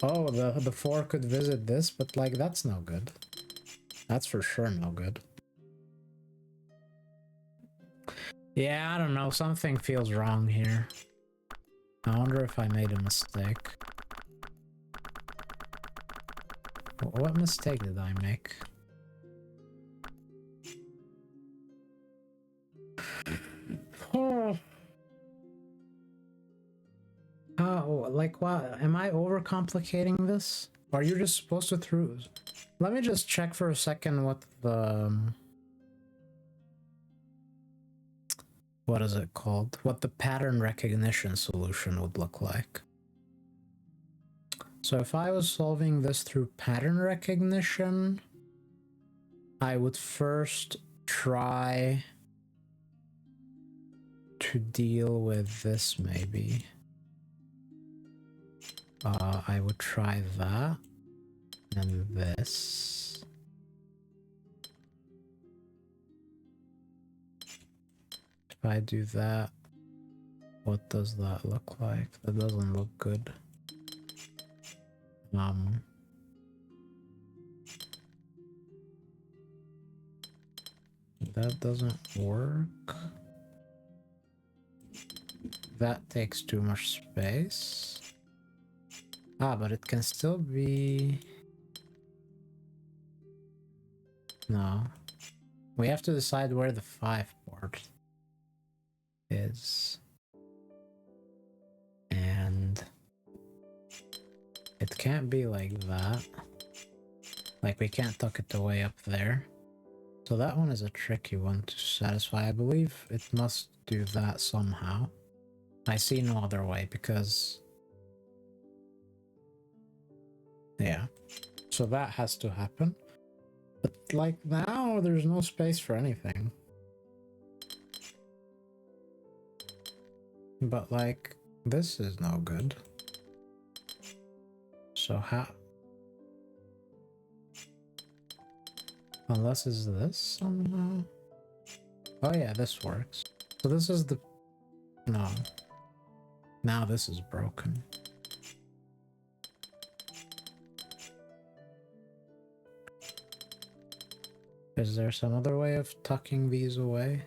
Oh, the 4 could visit this, but like that's no good. That's for sure no good. Yeah, I don't know, something feels wrong here. I wonder if I made a mistake. What mistake did I make? Oh. Oh, like what? Am I overcomplicating this? Are you just supposed to through? Let me just check for a second what the... what is it called? What the pattern recognition solution would look like. So if I was solving this through pattern recognition, I would first try to deal with this maybe. I would try that and this. If I do that, what does that look like? That doesn't look good. That doesn't work. That takes too much space. But it can still be... No. We have to decide where the 5 port is. And... it can't be like that. Like, we can't tuck it away up there. So that one is a tricky one to satisfy. I believe it must do that somehow. I see no other way, because... yeah. So that has to happen. But, like, now there's no space for anything. But, like, this is no good. So how... unless it's this somehow? Oh yeah, this works. So this is the... no. Now this is broken. Is there some other way of tucking these away?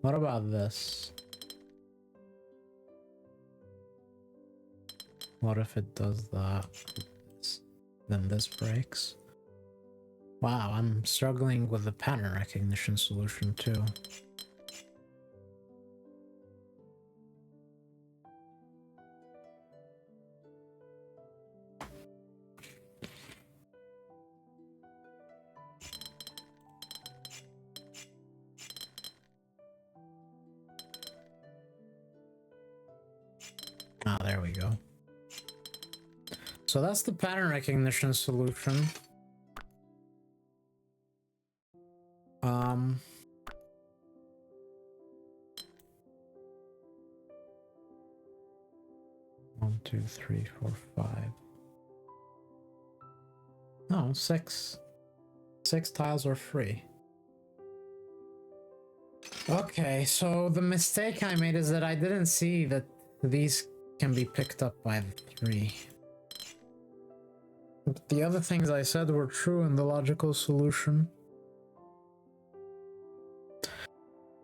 What about this? What if it does that? Then this breaks. Wow, I'm struggling with the pattern recognition solution too. There we go. So that's the pattern recognition solution. 1, 2, 3, 4, 5. No, 6. 6 tiles are free. Okay, so the mistake I made is that I didn't see that these can be picked up by the 3. But the other things I said were true in the logical solution.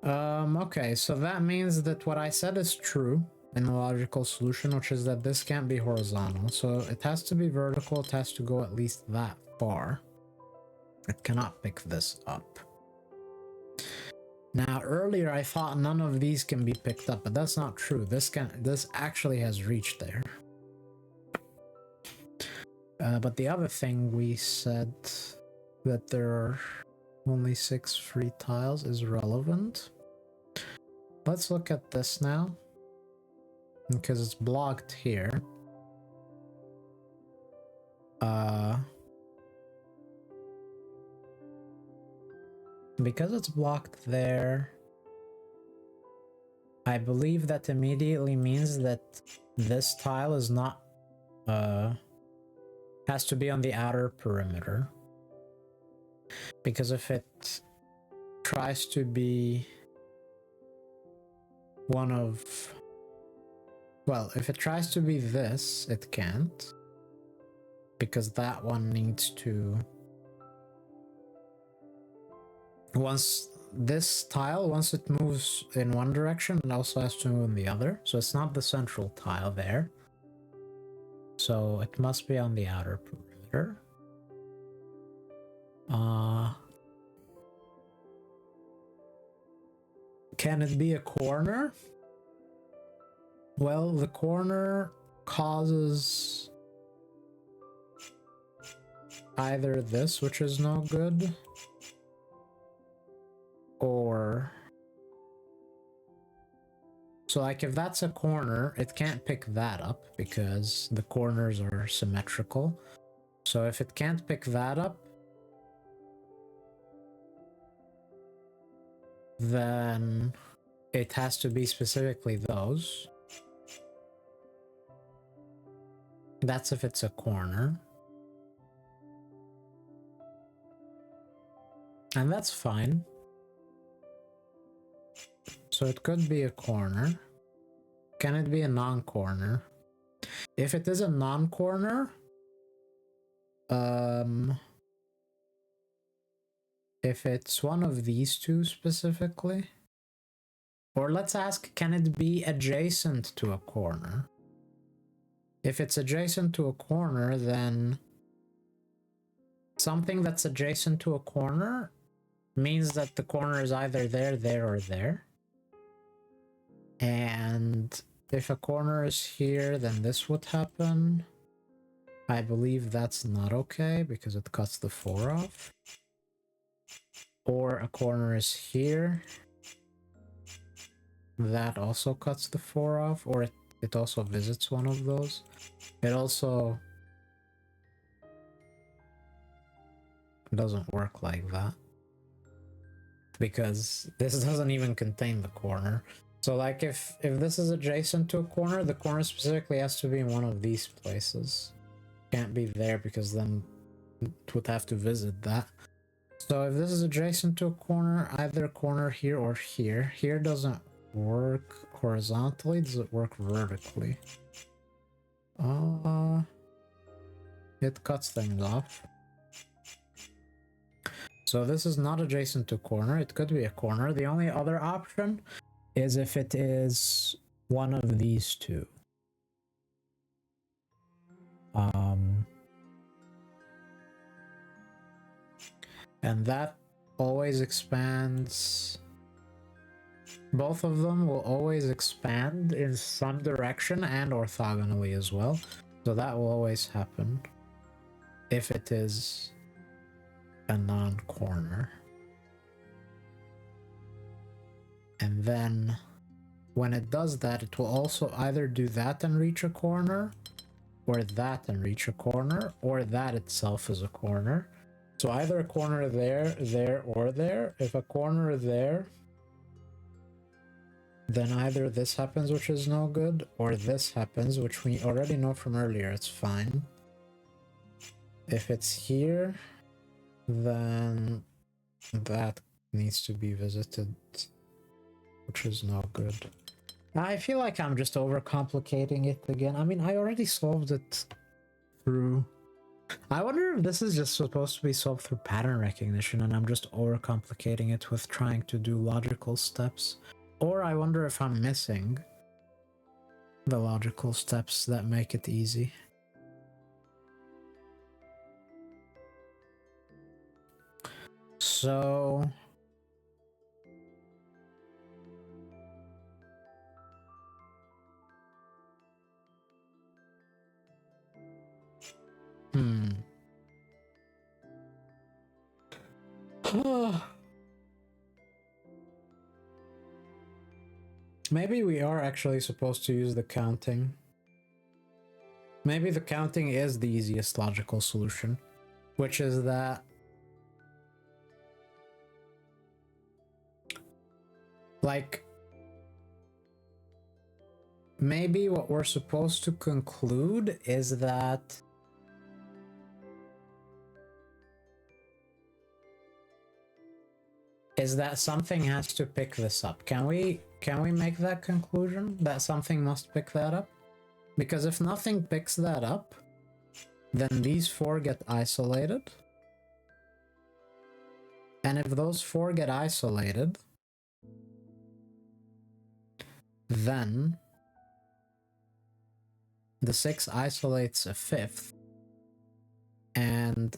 Okay, so that means that what I said is true. in the logical solution, which is that this can't be horizontal. So it has to be vertical, it has to go at least that far. It cannot pick this up. Now earlier I thought none of these can be picked up, but that's not true. This actually has reached there. But the other thing we said, that there are only 6 free tiles, is relevant. Let's look at this now, because it's blocked here. Because it's blocked there, I believe that immediately means that this tile is not, has to be on the outer perimeter. Because if it tries to be one of, well, if it tries to be this, it can't. Because that one needs to, once this tile, once it moves in one direction, it also has to move in the other. So it's not the central tile there. So it must be on the outer perimeter. Can it be a corner? Well, the corner causes either this, which is no good, or... So like if that's a corner, it can't pick that up because the corners are symmetrical. So if it can't pick that up, then it has to be specifically those. That's if it's a corner. And that's fine. So it could be a corner. Can it be a non-corner? If it is a non-corner, if it's one of these two specifically, or let's ask, can it be adjacent to a corner? If it's adjacent to a corner, then something that's adjacent to a corner means that the corner is either there, there, or there. And if a corner is here, then this would happen. I believe that's not okay because it cuts the 4 off. Or a corner is here. That also cuts the 4 off, or it also visits one of those. It also doesn't work like that, because this doesn't even contain the corner. So like if this is adjacent to a corner, the corner specifically has to be in one of these places. Can't be there because then it would have to visit that. So if this is adjacent to a corner, either a corner here or here. Here doesn't work horizontally, does it work vertically? It cuts things off. So this is not adjacent to a corner, it could be a corner. The only other option is if it is one of these two. And that always expands. Both of them will always expand in some direction and orthogonally as well. So that will always happen if it is a non-corner. And then when it does that, it will also either do that and reach a corner, or that and reach a corner, or that itself is a corner. So either a corner there, there, or there. If a corner there, then either this happens, which is no good, or this happens, which we already know from earlier, it's fine. If it's here, then that needs to be visited, which is no good. I feel like I'm just overcomplicating it again. I mean, I already solved it through... I wonder if this is just supposed to be solved through pattern recognition and I'm just overcomplicating it with trying to do logical steps. Or I wonder if I'm missing the logical steps that make it easy. So maybe we are actually supposed to use the counting. Maybe the counting is the easiest logical solution, which is that like maybe what we're supposed to conclude is that something has to pick this up. Can we make that conclusion that something must pick that up? Because if nothing picks that up, then these four get isolated. And if those four get isolated, then the 6 isolates a 5th. And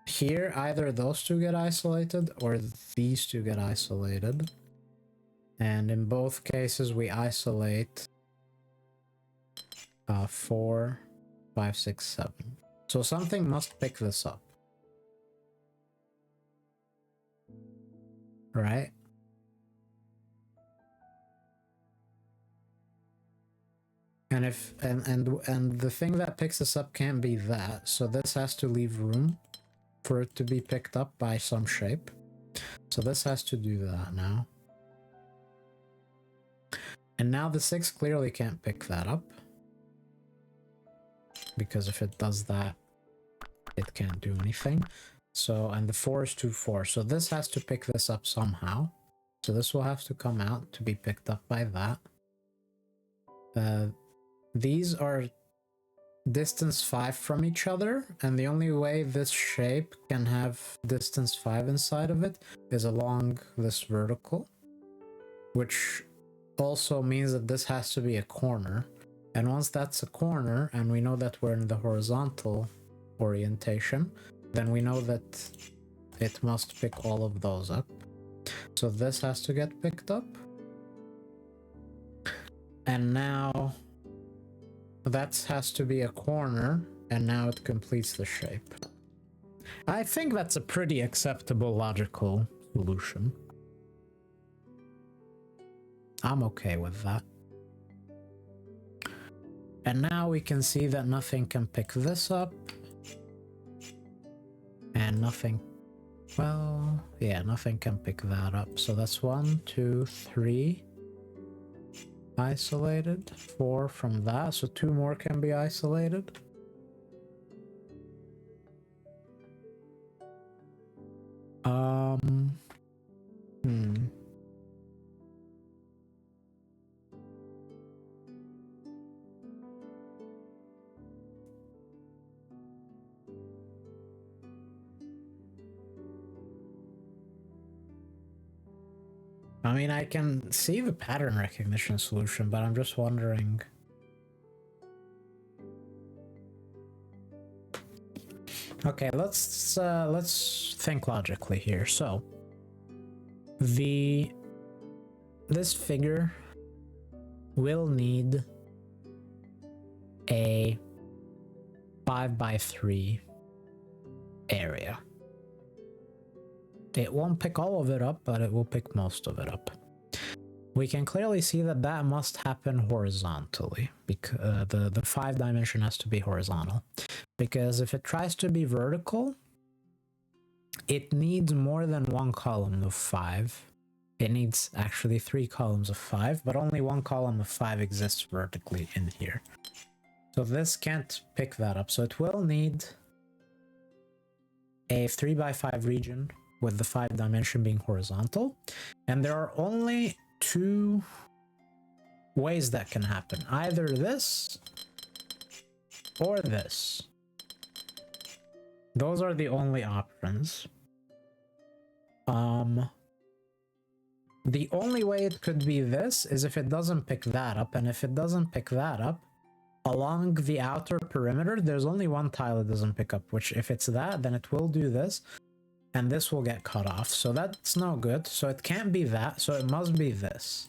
here, either those two get isolated or these two get isolated. And in both cases, we isolate 4, 5, 6, 7. So something must pick this up. Right? And if and the thing that picks this up can't be that, so this has to leave room for it to be picked up by some shape. So this has to do that now. And now the 6 clearly can't pick that up, because if it does that, it can't do anything. So, and the 4 is 2, 4. So this has to pick this up somehow. So this will have to come out to be picked up by that. These are distance 5 from each other, and the only way this shape can have distance 5 inside of it is along this vertical, which also means that this has to be a corner. And once that's a corner, and we know that we're in the horizontal orientation, then we know that it must pick all of those up. So this has to get picked up. And now that has to be a corner, and now it completes the shape. I think that's a pretty acceptable logical solution. I'm okay with that. And now we can see that nothing can pick this up. And nothing, well, yeah, nothing can pick that up. So that's 1, 2, 3 isolated, 4 from that, so 2 more can be isolated. I mean, I can see the pattern recognition solution, but I'm just wondering. Okay, let's think logically here. So this figure will need a 5x3 area. It won't pick all of it up, but it will pick most of it up. We can clearly see that that must happen horizontally, because the 5 dimension has to be horizontal. Because if it tries to be vertical, it needs more than 1 column of 5. It needs actually 3 columns of 5, but only 1 column of 5 exists vertically in here. So this can't pick that up. So it will need a 3x5 region with the 5 dimension being horizontal. And there are only 2 ways that can happen. Either this or this. Those are the only options. The only way it could be this is if it doesn't pick that up, and if it doesn't pick that up, along the outer perimeter, there's only one tile it doesn't pick up, which if it's that, then it will do this, and this will get cut off. So that's no good. So it can't be that, so it must be this.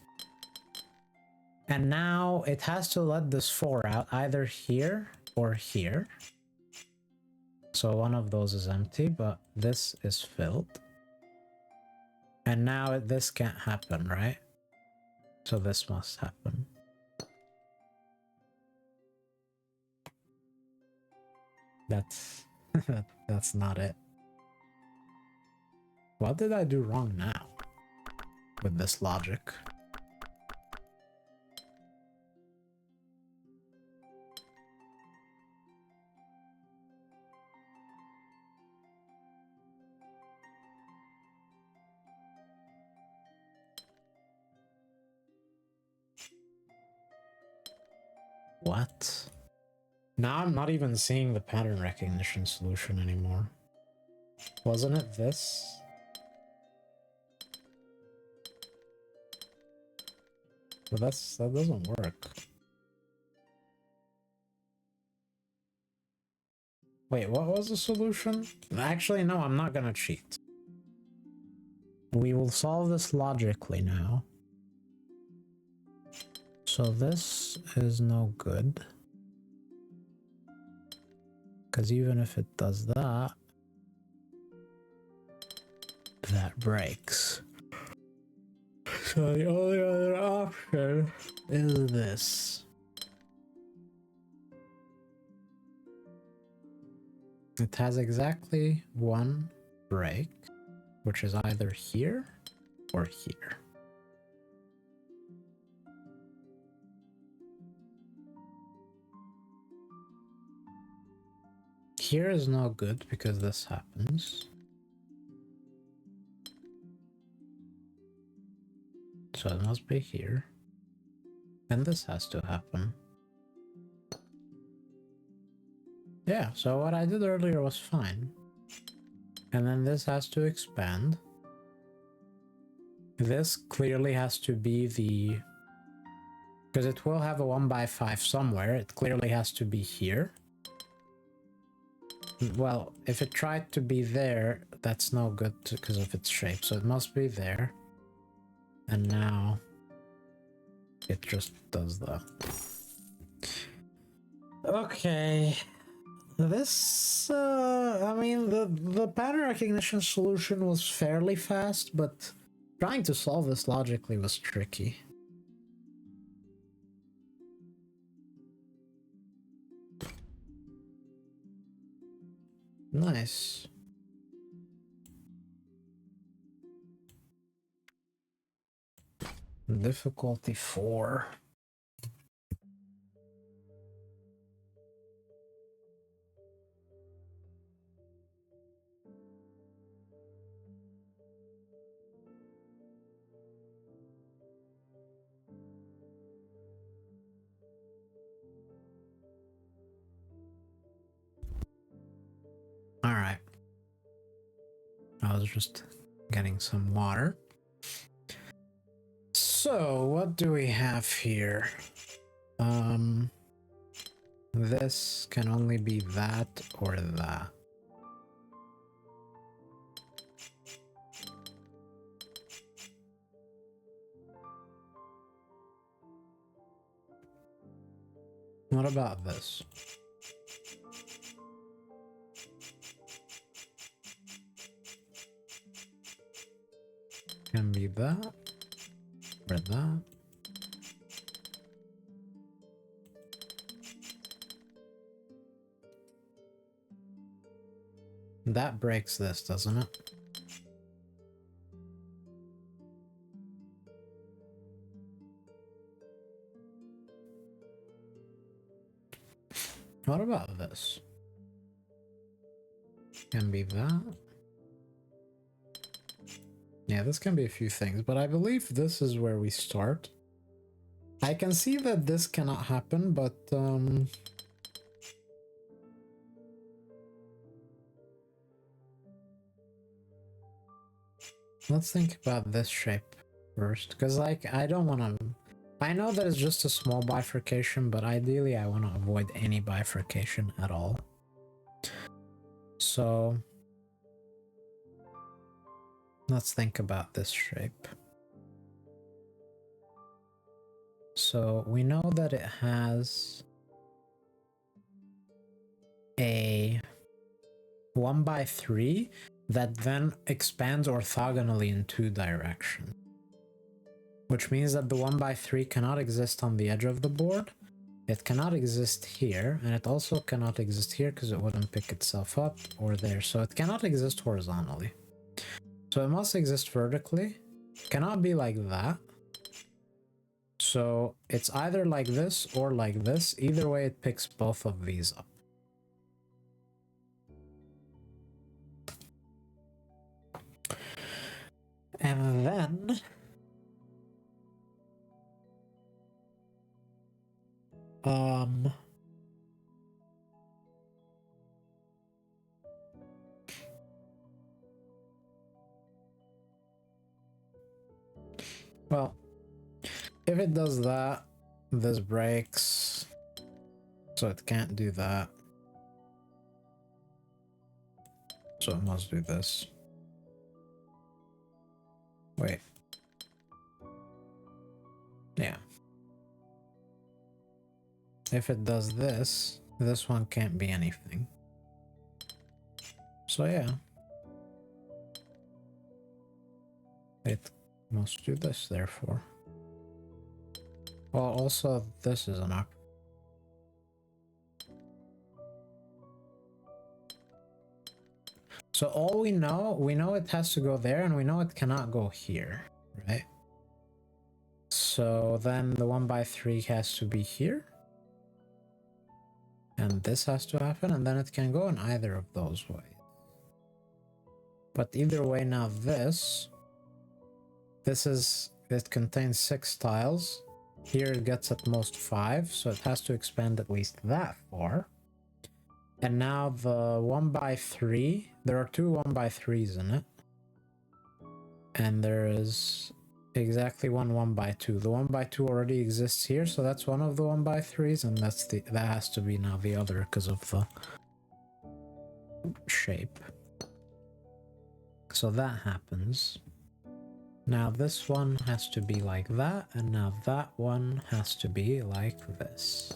And now it has to let this 4 out, either here or here. So one of those is empty, but this is filled. And now this can't happen, right? So this must happen. That's that's not it. What did I do wrong now with this logic? What? Now I'm not even seeing the pattern recognition solution anymore. Wasn't it this? But that doesn't work. Wait, what was the solution? Actually, no, I'm not gonna cheat. We will solve this logically now. So this is no good. Because even if it does that, that breaks. So the only other option is this. It has exactly one break, which is either here or here. Here is no good because this happens. So it must be here. And this has to happen. Yeah, so what I did earlier was fine. And then this has to expand. This clearly has to be the... because it will have a 1x5 somewhere. It clearly has to be here. Well, if it tried to be there, that's no good because of its shape. So it must be there. And now it just does that. Okay. This, I mean, the pattern recognition solution was fairly fast, but trying to solve this logically was tricky. Nice. Difficulty 4. Alright. I was just getting some water. So, what do we have here? This can only be that or that. What about this? Can be that or that. That breaks this, doesn't it? What about this? Can be that. Yeah, this can be a few things, but I believe this is where we start. I can see that this cannot happen, but let's think about this shape. first, because like I don't want to. I know that it's just a small bifurcation, but ideally I want to avoid any bifurcation at all. So let's think about this shape. So we know that it has a 1x3 that then expands orthogonally in 2 directions. Which means that the 1x3 cannot exist on the edge of the board, it cannot exist here, and it also cannot exist here because it wouldn't pick itself up, or there, so it cannot exist horizontally. So it must exist vertically, cannot be like that. So it's either like this or like this, either way it picks both of these up. And then well, if it does that, this breaks, so it can't do that. So it must do this. Wait. Yeah. If it does this, this one can't be anything. So yeah. It must do this, therefore. Well, also, this is an up. So all we know it has to go there, and we know it cannot go here, right? So then the 1x3 has to be here. And this has to happen, and then it can go in either of those ways. But either way, now this is, it contains 6 tiles. Here it gets at most 5, so it has to expand at least that far. And now the 1x3, there are 2 1x3s in it. And there is exactly one 1x2. The 1x2 already exists here, so that's one of the 1x3s, and that has to be now the other because of the shape. So that happens. Now this one has to be like that, and now that one has to be like this.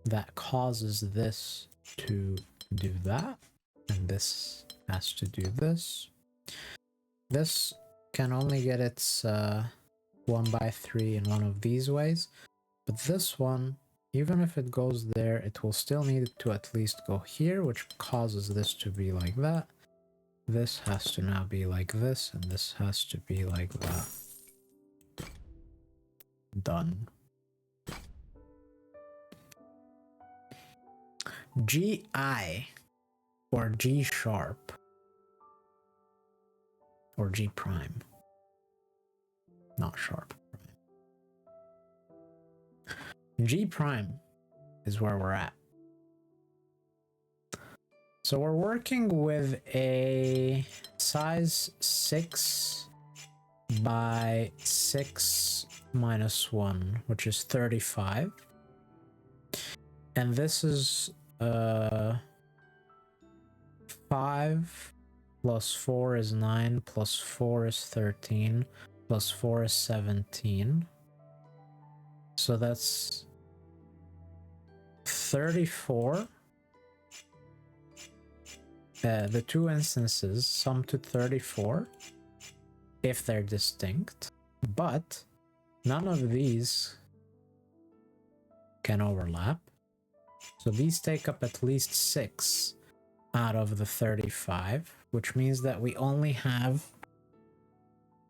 That causes this to do that, and this has to do this. This can only get its 1x3 in one of these ways, but this one, even if it goes there, it will still need it to at least go here, which causes this to be like that. This has to now be like this, and this has to be like that. Done. GI, or G sharp, or G prime, not sharp. G prime is where we're at. So we're working with a size 6 by 6 minus 1, which is 35. And this is 5 plus 4 is 9, plus 4 is 13, plus 4 is 17. So that's 34. The 2 instances sum to 34 if they're distinct, but none of these can overlap. So these take up at least 6 out of the 35, which means that we only have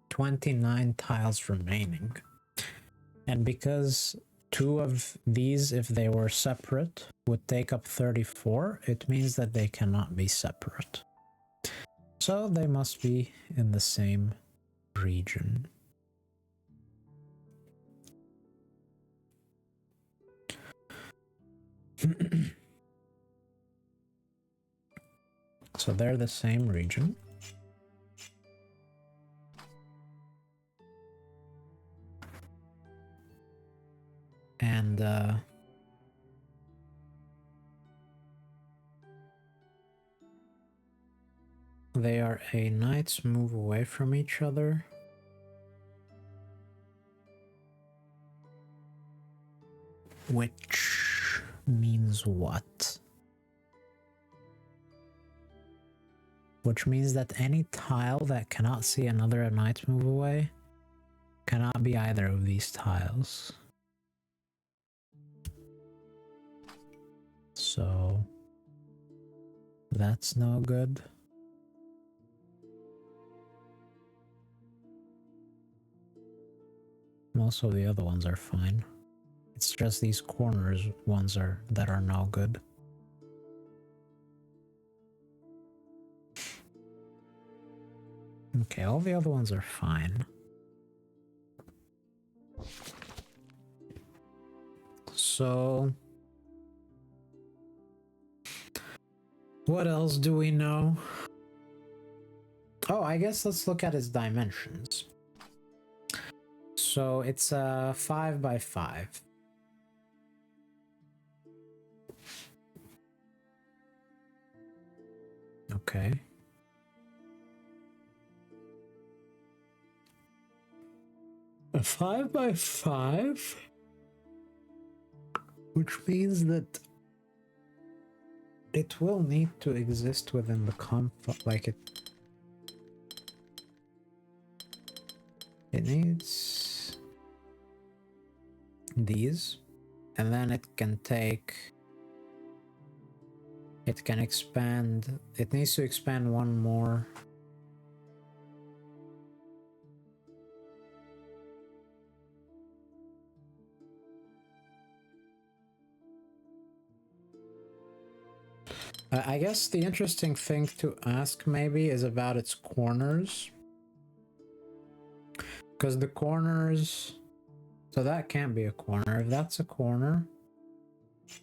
29 tiles remaining. And because 2 of these, if they were separate, would take up 34, it means that they cannot be separate. So they must be in the same region. So they're the same region. And they are a knight's move away from each other. Which means what? Which means that any tile that cannot see another knight's move away cannot be either of these tiles. So that's no good. Most of the other ones are fine. It's just these corners ones that are no good. Okay, all the other ones are fine. So what else do we know? Oh, I guess let's look at its dimensions. So it's a 5 by 5. Okay. A 5 by 5? Which means that it will need to exist within the like it needs these, and then it can expand, it needs to expand one more. I guess the interesting thing to ask maybe is about its corners. Because the corners... So that can't be a corner. If that's a corner,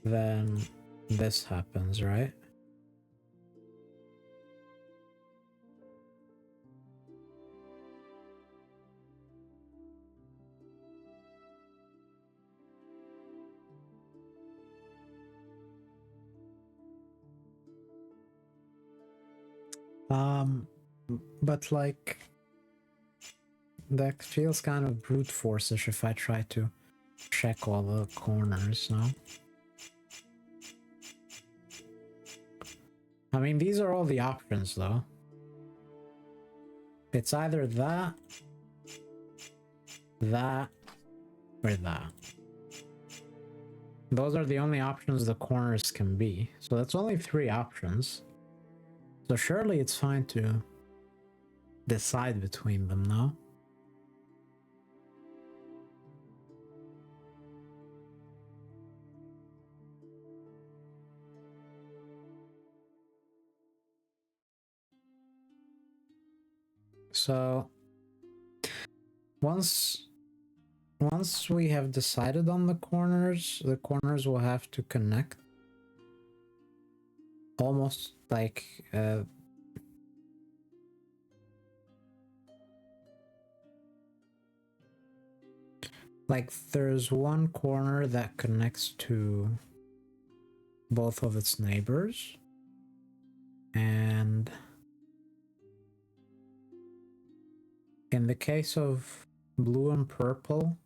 then this happens, right? But like... That feels kind of brute force-ish if I try to check all the corners, no? I mean, these are all the options, though. It's either that, or that. Those are the only options the corners can be. So that's only 3 options. So surely it's fine to decide between them, no? So once we have decided on the corners will have to connect almost like there's one corner that connects to both of its neighbors, and in the case of blue and purple,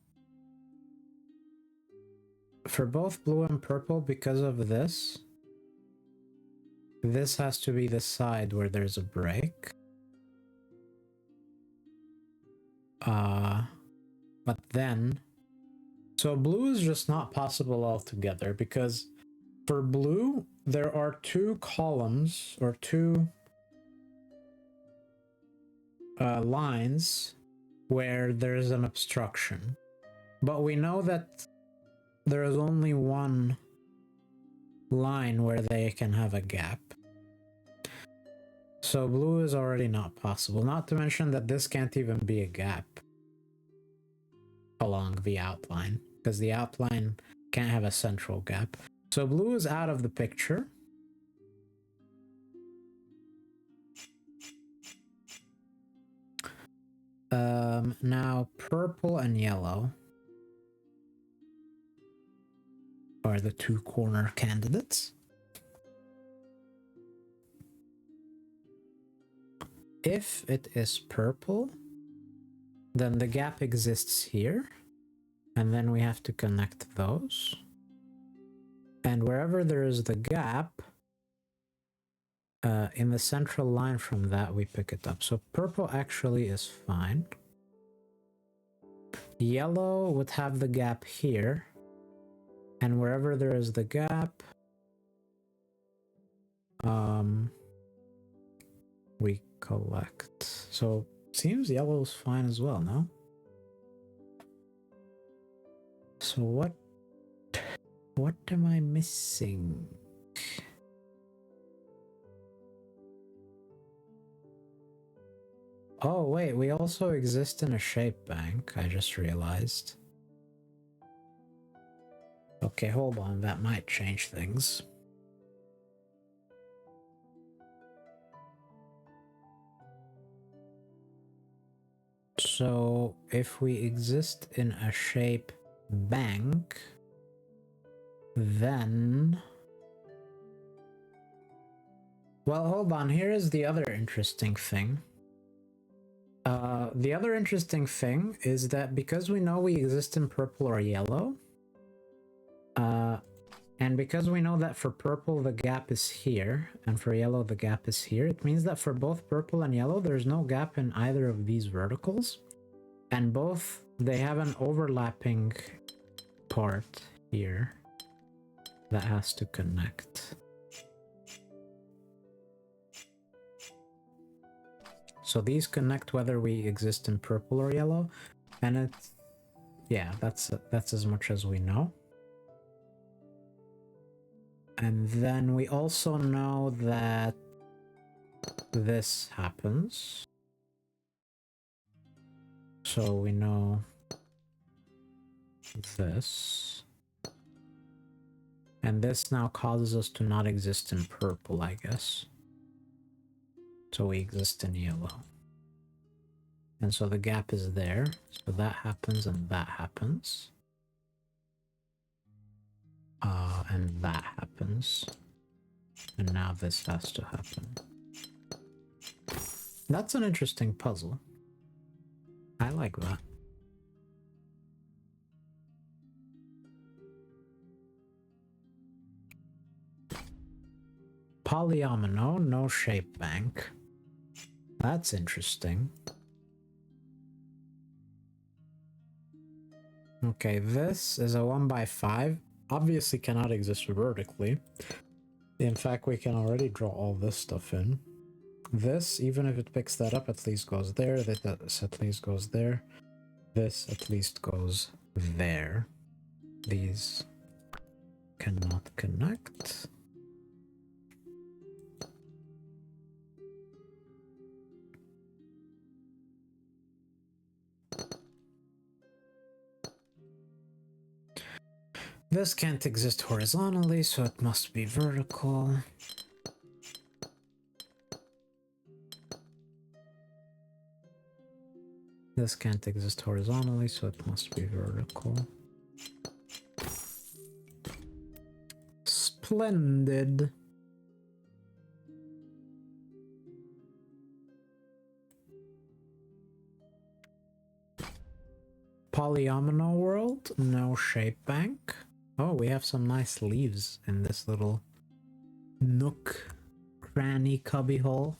for both blue and purple, because of this has to be the side where there's a break. But then, so blue is just not possible altogether, because for blue, there are 2 columns, or 2 lines where there's an obstruction. But we know that there is only one line where they can have a gap. So blue is already not possible. Not to mention that this can't even be a gap along the outline, because the outline can't have a central gap. So blue is out of the picture. Now purple and yellow. are the two corner candidates. If it is purple, then the gap exists here, and then we have to connect those. And wherever there is the gap, in the central line from that, we pick it up. So purple actually is fine. Yellow would have the gap here, and wherever there is the gap, we collect. So seems yellow is fine as well, no? So what am I missing? Oh wait, we also exist in a shape bank, I just realized. Okay, hold on, that might change things. So if we exist in a shape bank, then... Well, hold on, here is the other interesting thing. The other interesting thing is that because we know we exist in purple or yellow, and because we know that for purple the gap is here, and for yellow the gap is here, it means that for both purple and yellow there's no gap in either of these verticals, and both, they have an overlapping part here that has to connect. So these connect whether we exist in purple or yellow, and it's, yeah, that's as much as we know. And then we also know that this happens. So we know this. And this now causes us to not exist in purple, I guess. So we exist in yellow. And so the gap is there. So that happens and that happens. And that happens. And now this has to happen. That's an interesting puzzle. I like that. Polyomino, no shape bank. That's interesting. Okay, this is a 1x5. Obviously cannot exist vertically. In fact, we can already draw all this stuff in. This, even if it picks that up, at least goes there. This at least goes there. This at least goes there. These cannot connect. This can't exist horizontally, so it must be vertical. This can't exist horizontally, so it must be vertical. Splendid. Polyomino world, no shape bank. Oh, we have some nice leaves in this little nook, cranny, cubby hole.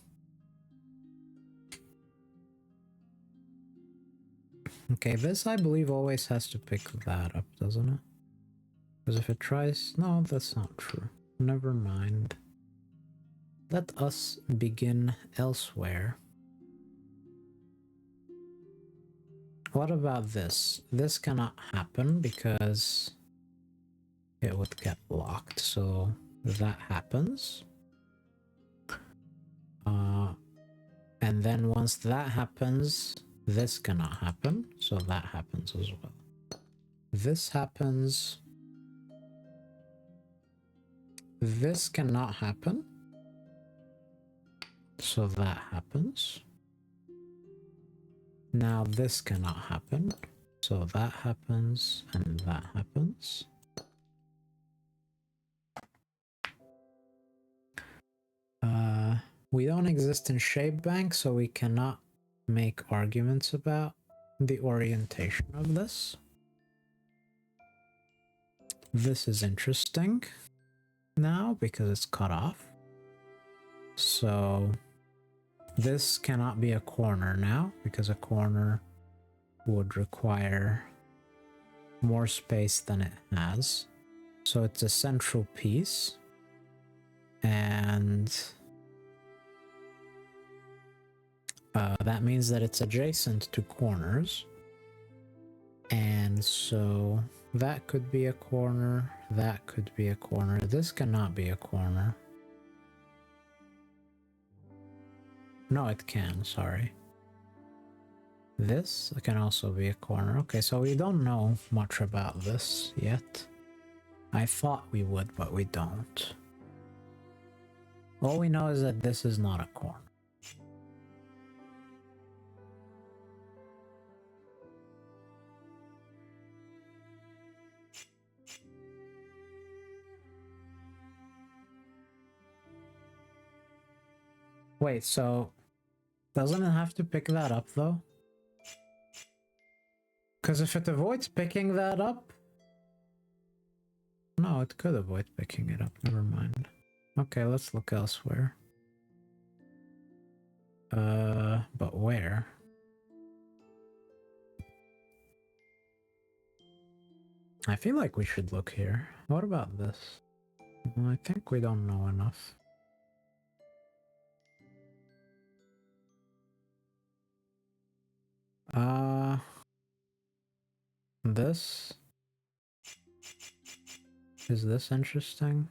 Okay, this I believe always has to pick that up, doesn't it? Because if it tries... No, that's not true. Never mind. Let us begin elsewhere. What about this? This cannot happen because it would get blocked, so that happens. And then once that happens, this cannot happen, so that happens as well. This happens. This cannot happen, so that happens. Now this cannot happen, so that happens and that happens. We don't exist in shape bank, so we cannot make arguments about the orientation of this. This is interesting now because it's cut off. So this cannot be a corner now because a corner would require more space than it has. So it's a central piece, and that means that it's adjacent to corners. And so that could be a corner, that could be a corner. This cannot be a corner. No, it can, sorry. This can also be a corner. Okay, so we don't know much about this yet. I thought we would, but we don't. All we know is that this is not a corner. Wait, so doesn't it have to pick that up though? Because if it avoids picking that up... No, it could avoid picking it up, never mind. Okay, let's look elsewhere. But where? I feel like we should look here. What about this? I think we don't know enough. This? Is this interesting?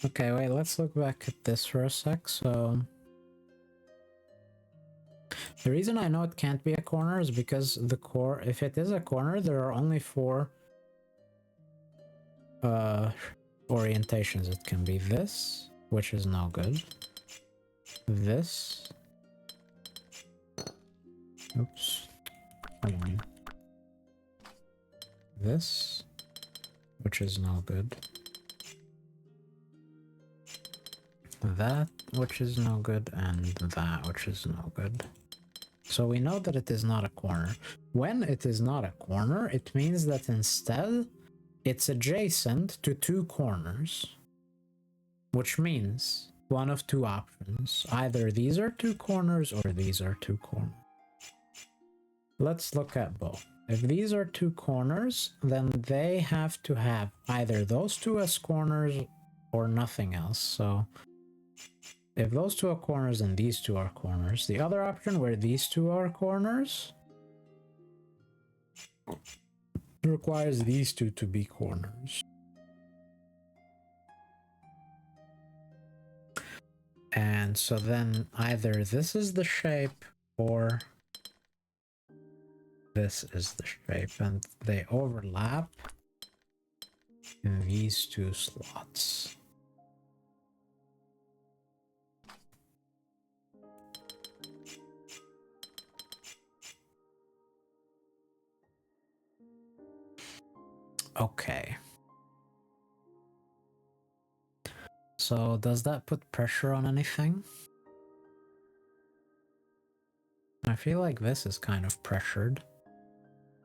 Okay, wait, let's look back at this for a sec. So the reason I know it can't be a corner is because the core, if it is a corner, there are only 4 orientations. It can be this, which is no good. This. Oops. Come on. This, which is no good. That, which is no good, and that, which is no good. So we know that it is not a corner. When it is not a corner, it means that instead it's adjacent to 2 corners, which means one of 2 options. Either these are 2 corners or these are 2 corners. Let's look at both. If these are 2 corners, then they have to have either those 2 as corners or nothing else. So if those 2 are corners and these 2 are corners, the other option where these 2 are corners requires these 2 to be corners. And so then either this is the shape or this is the shape, and they overlap in these 2 slots. Okay. So does that put pressure on anything? I feel like this is kind of pressured.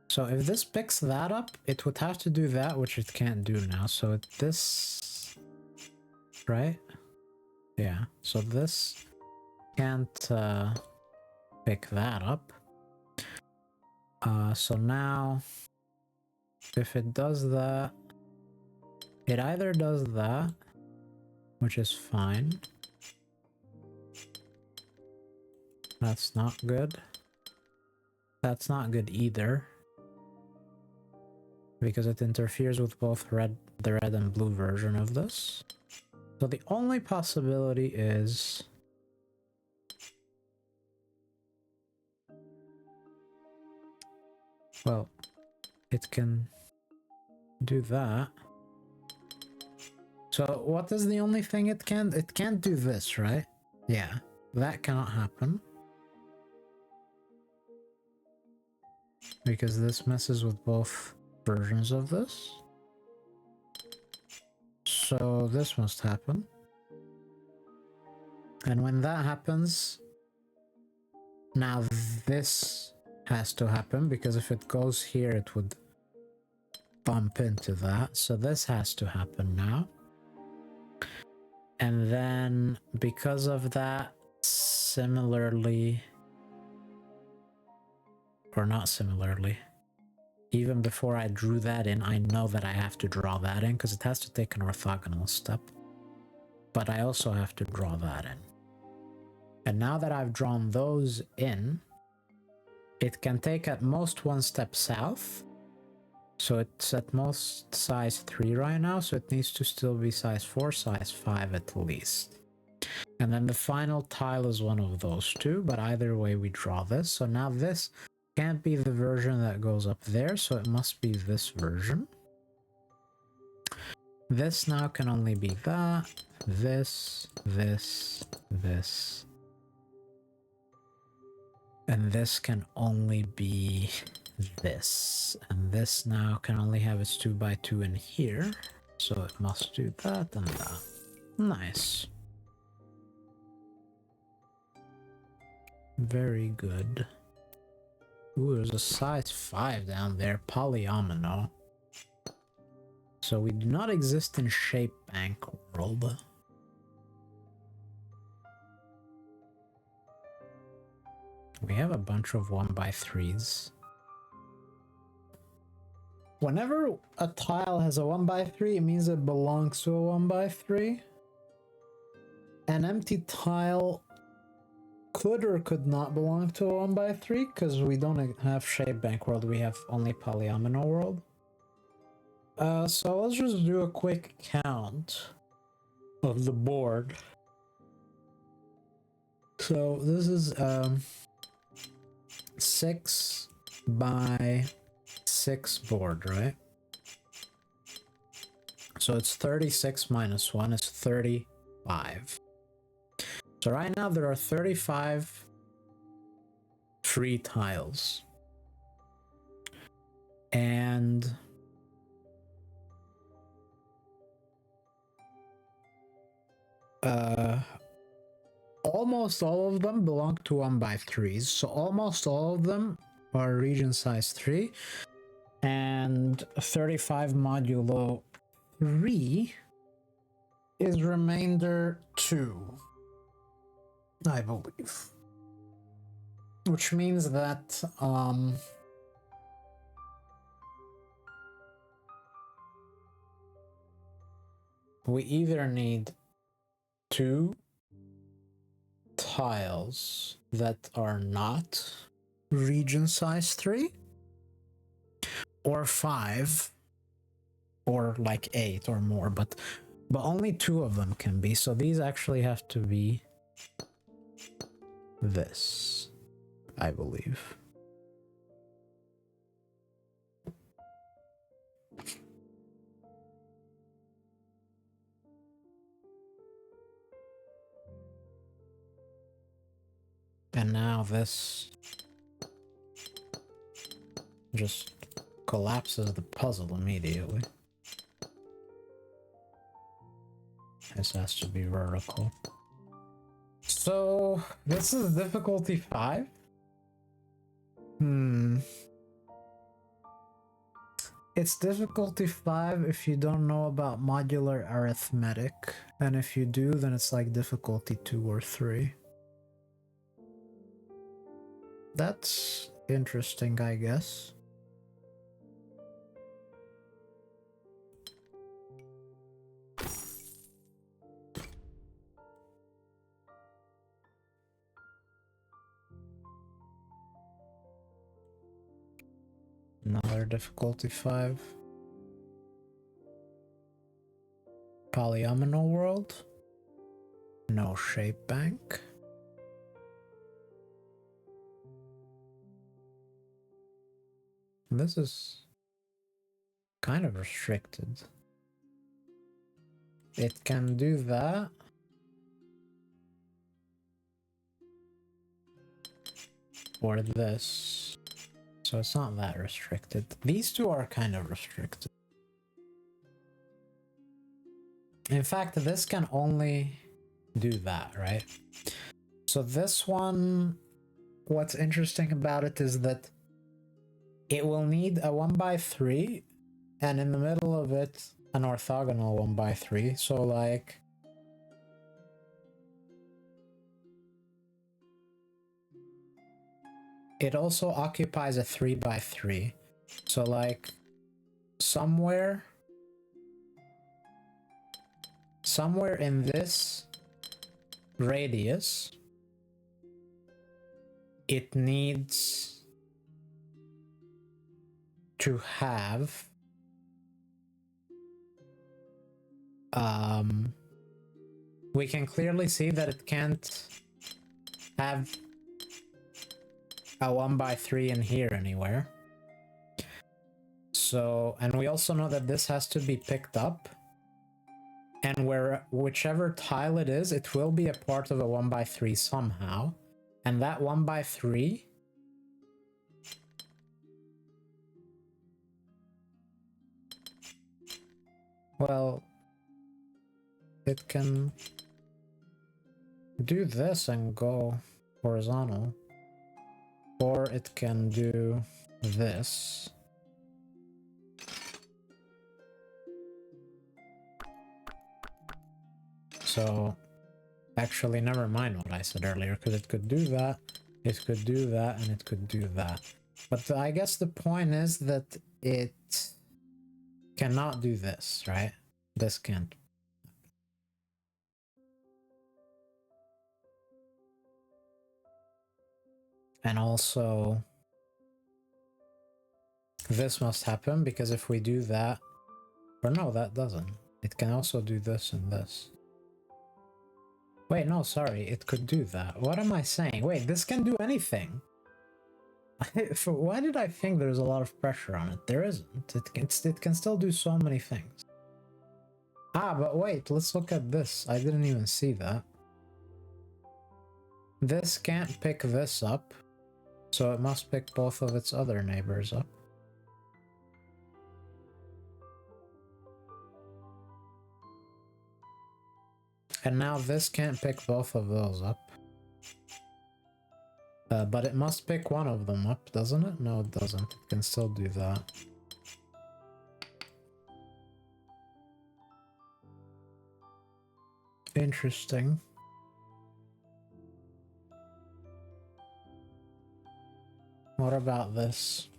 So if this picks that up, it would have to do that, which it can't do now. So this, right? Yeah, so this can't pick that up. So now, if it does that, it either does that, which is fine. That's not good. That's not good either, because it interferes with both the red and blue version of this. So the only possibility is well, it can do that. So what is the only thing it can't? It can't do this, right? Yeah, that cannot happen. Because this messes with both versions of this. So this must happen. And when that happens, now this has to happen, because if it goes here, it would bump into that. So this has to happen now. And then because of that, similarly, or not similarly, even before I drew that in, I know that I have to draw that in because it has to take an orthogonal step. But I also have to draw that in. And now that I've drawn those in, it can take at most one step south. So it's at most size 3 right now, so it needs to still be size 4, size 5 at least. And then the final tile is one of those two, but either way we draw this. So now this can't be the version that goes up there, so it must be this version. This now can only be that, this, and this can only be this, and this now can only have its 2x2 in here, so it must do that and that. Nice. Very good. Ooh, there's a size 5 down there, Polyomino. So we do not exist in Shape Bank world. We have a bunch of 1x3s. Whenever a tile has a 1x3, it means it belongs to a 1x3. An empty tile could or could not belong to a 1x3 because we don't have Shape Bank world, we have only Polyomino world. So let's just do a quick count of the board. So this is 6 by 6 board, right? So it's 36 minus 1 is 35. So right now there are 35 free tiles. And almost all of them belong to 1x3s. So almost all of them are region size 3. And 35 modulo 3 is remainder 2, I believe. Which means that we either need 2 tiles that are not region size 3, or 5, or like 8 or more, but only 2 of them can be. So these actually have to be this, I believe. And now this just collapses the puzzle immediately. This has to be vertical. So this is difficulty 5. It's difficulty 5 if you don't know about modular arithmetic, and if you do, then it's like difficulty 2 or 3. That's interesting, I guess. Another difficulty 5. Polyomino world. No shape bank. This is kind of restricted. It can do that. Or this. So it's not that restricted. These two are kind of restricted. In fact, this can only do that, right? So this one, what's interesting about it is that it will need a 1x3, and in the middle of it, an orthogonal 1x3. So like, it also occupies a 3x3. So like, somewhere in this radius, it needs to have we can clearly see that it can't have a 1x3 in here anywhere. So, and we also know that this has to be picked up, and whichever tile it is, it will be a part of a 1x3 somehow, and that 1x3 well, it can do this and go horizontal, or it can do this. So, actually, never mind what I said earlier, because it could do that, it could do that, and it could do that. But I guess the point is that it cannot do this, right? This can't. And also, this must happen, because if we do that, or no, that doesn't. It can also do this and this. Wait, no, sorry, it could do that. What am I saying? Wait, this can do anything. Why did I think there's a lot of pressure on it? There isn't. It can still do so many things. Ah, but wait, let's look at this. I didn't even see that. This can't pick this up, so it must pick both of its other neighbors up. And now this can't pick both of those up. But it must pick one of them up, doesn't it? No, it doesn't. It can still do that. Interesting. What about this?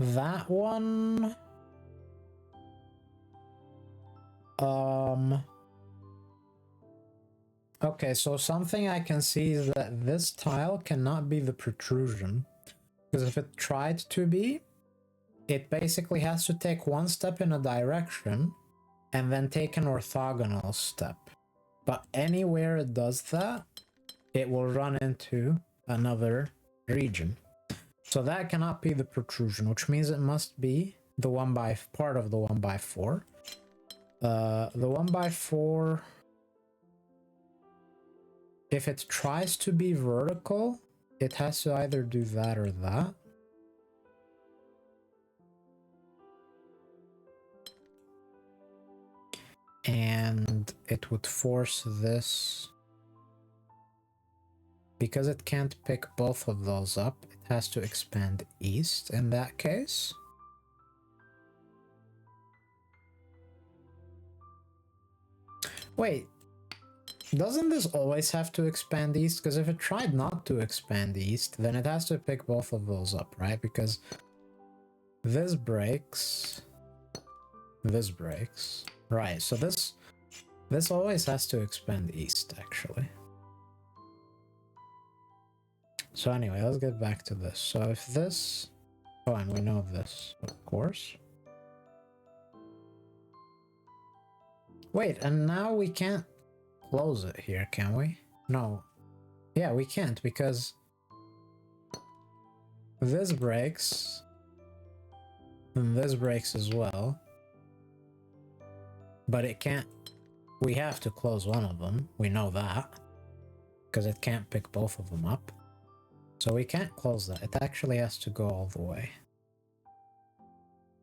That one... Okay, so something I can see is that this tile cannot be the protrusion. Because if it tried to be, it basically has to take one step in a direction and then take an orthogonal step. But anywhere it does that, it will run into another region. So that cannot be the protrusion, which means it must be the part of the 1x4. The 1x4, if it tries to be vertical, it has to either do that or that. And it would force this. Because it can't pick both of those up, it has to expand east in that case. Wait, doesn't this always have to expand east? Because if it tried not to expand east, then it has to pick both of those up, right? Because this breaks, this breaks. Right, so this always has to expand east, actually. So anyway, let's get back to this. So if this... Oh, and we know this, of course. Wait, and now we can't close it here, can we? No. Yeah, we can't, because this breaks, then this breaks as well. But it can't... We have to close one of them, we know that. Because it can't pick both of them up. So we can't close that, it actually has to go all the way.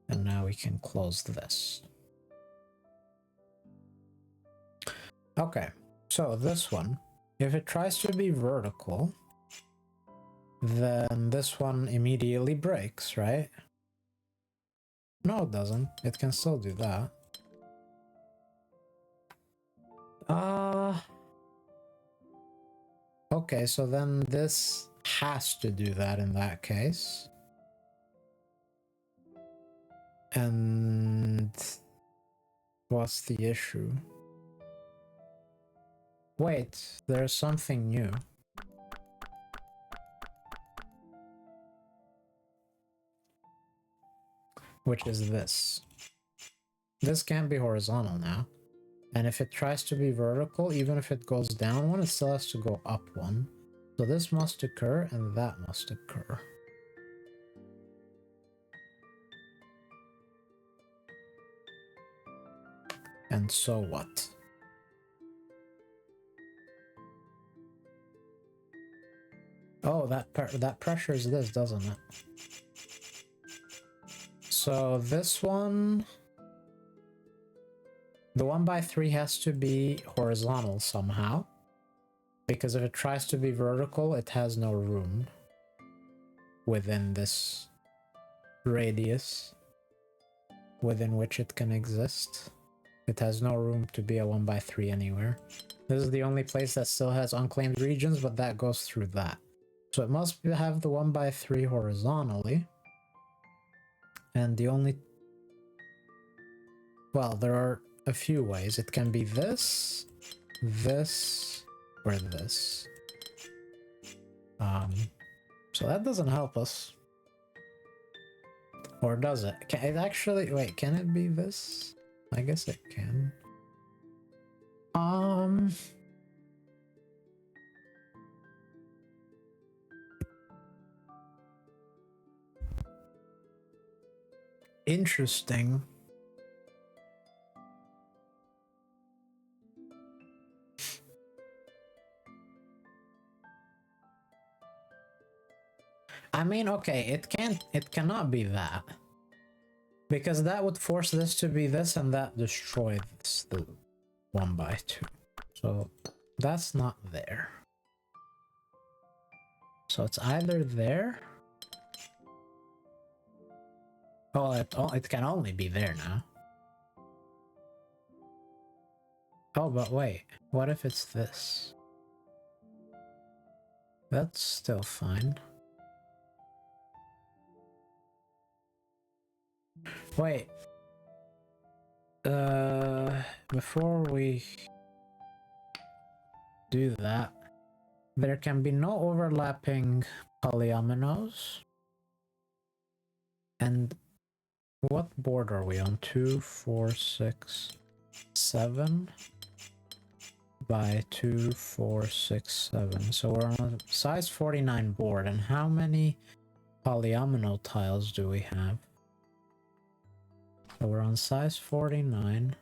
And now we can close this. Okay, so this one, if it tries to be vertical, then this one immediately breaks, right? No, it doesn't. It can still do that. Okay, so then this has to do that in that case. And what's the issue? Wait, there's something new. Which is this. This can't be horizontal now. And if it tries to be vertical, even if it goes down one, it still has to go up one. So this must occur and that must occur. And so what? Oh, that pressures this, doesn't it? So this one... The 1x3 has to be horizontal somehow. Because if it tries to be vertical, it has no room within this radius within which it can exist. It has no room to be a 1x3 anywhere. This is the only place that still has unclaimed regions, but that goes through that. So it must have the 1x3 horizontally. And the only... Well, there are a few ways. It can be this, this, or this. So that doesn't help us. Or does it? Can it actually... Wait, can it be this? I guess it can. Interesting. I mean, okay, it cannot be that. Because that would force this to be this and that destroy this, the 1x2. So that's not there. So it's either there. Oh, it can only be there now. Oh, but wait, what if it's this? That's still fine. Wait. Before we do that, there can be no overlapping polyominoes. And what board are we on? 2, 4, 6, 7 by 2, 4, 6, 7. So we're on a size 49 board. And how many polyomino tiles do we have? So we're on size 49.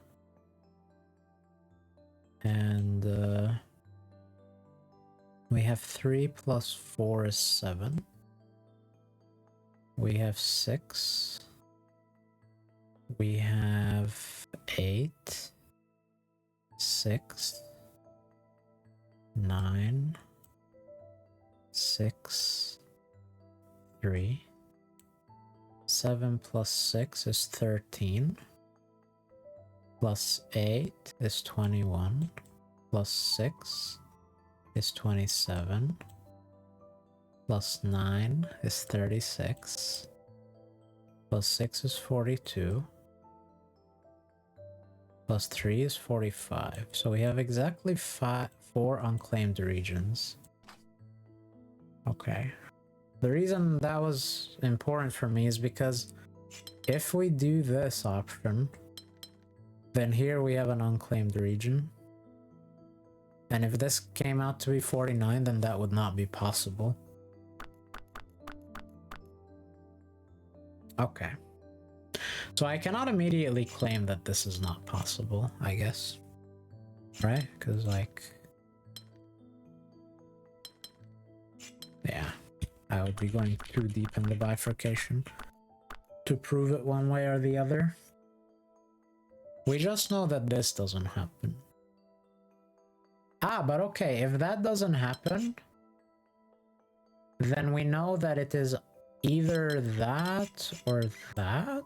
And we have 3 plus 4 is 7. We have 6. We have 8. 6. 9. 6. 3. 7 plus 6 is 13. Plus 8 is 21. Plus 6 is 27. Plus 9 is 36. Plus 6 is 42. Plus 3 is 45. So we have exactly 4 unclaimed regions. Okay. The reason that was important for me is because if we do this option, then here we have an unclaimed region. And if this came out to be 49, then that would not be possible. Okay. So I cannot immediately claim that this is not possible, I guess. Right? Because, like... yeah. I would be going too deep in the bifurcation to prove it one way or the other. We just know that this doesn't happen. Ah, but okay, if that doesn't happen, then we know that it is either that or that.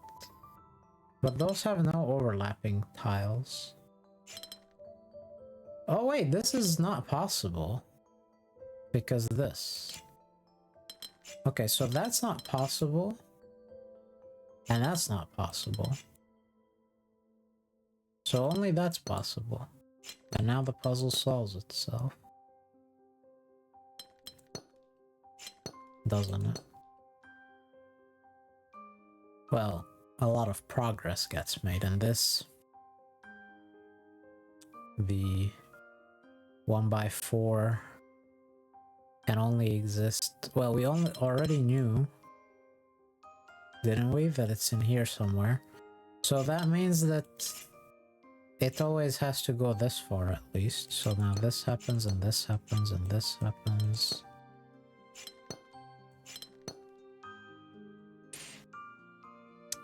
But those have no overlapping tiles. Oh wait, this is not possible. Because this. Okay, so that's not possible. And that's not possible. So only that's possible. And now the puzzle solves itself. Doesn't it? Well, a lot of progress gets made in this. The 1x4 can only exist... well, we already knew, didn't we, that it's in here somewhere. So that means that it always has to go this far at least. So now this happens and this happens and this happens.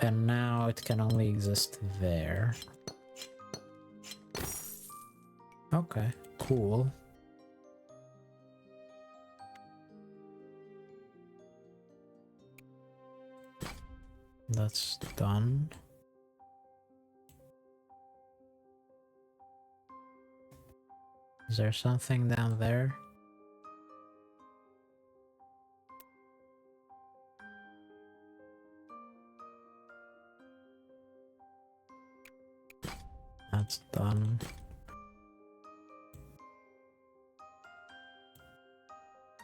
And now it can only exist there. Okay, cool. That's done. Is there something down there? That's done.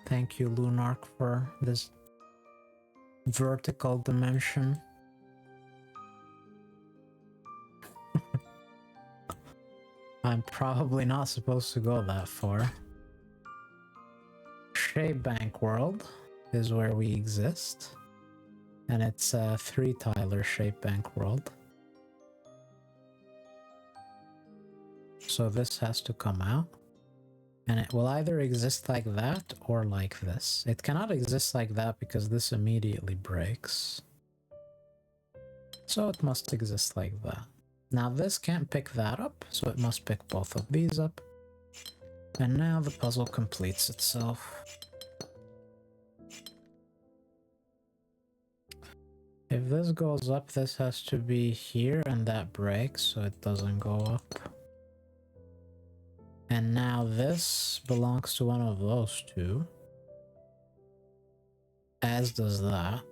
Thank you, Lunark, for this vertical dimension. I'm probably not supposed to go that far. Shape Bank World is where we exist. And it's a 3-tiler Shape Bank World. So this has to come out. And it will either exist like that or like this. It cannot exist like that because this immediately breaks. So it must exist like that. Now this can't pick that up, so it must pick both of these up. And now the puzzle completes itself. If this goes up, this has to be here, and that breaks, so it doesn't go up. And now this belongs to one of those two. As does that.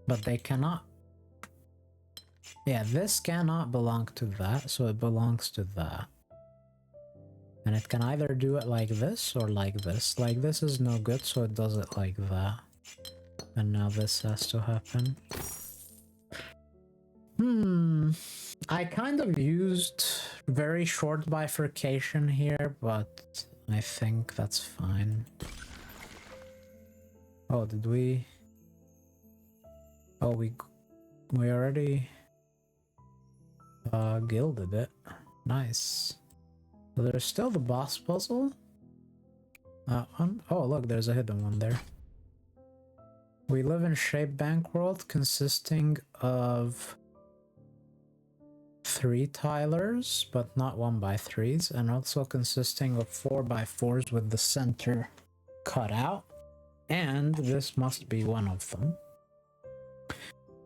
But they cannot... yeah, this cannot belong to that, so it belongs to that. And it can either do it like this or like this. Like this is no good, so it does it like that. And now this has to happen. I kind of used very short bifurcation here, but I think that's fine. Oh, did we... oh, we already gilded it. Nice. So there's still the boss puzzle. That one. Oh, look, there's a hidden one there. We live in Shape Bank World consisting of 3-tilers, but not 1x3s, and also consisting of 4x4s with the center cut out. And this must be one of them.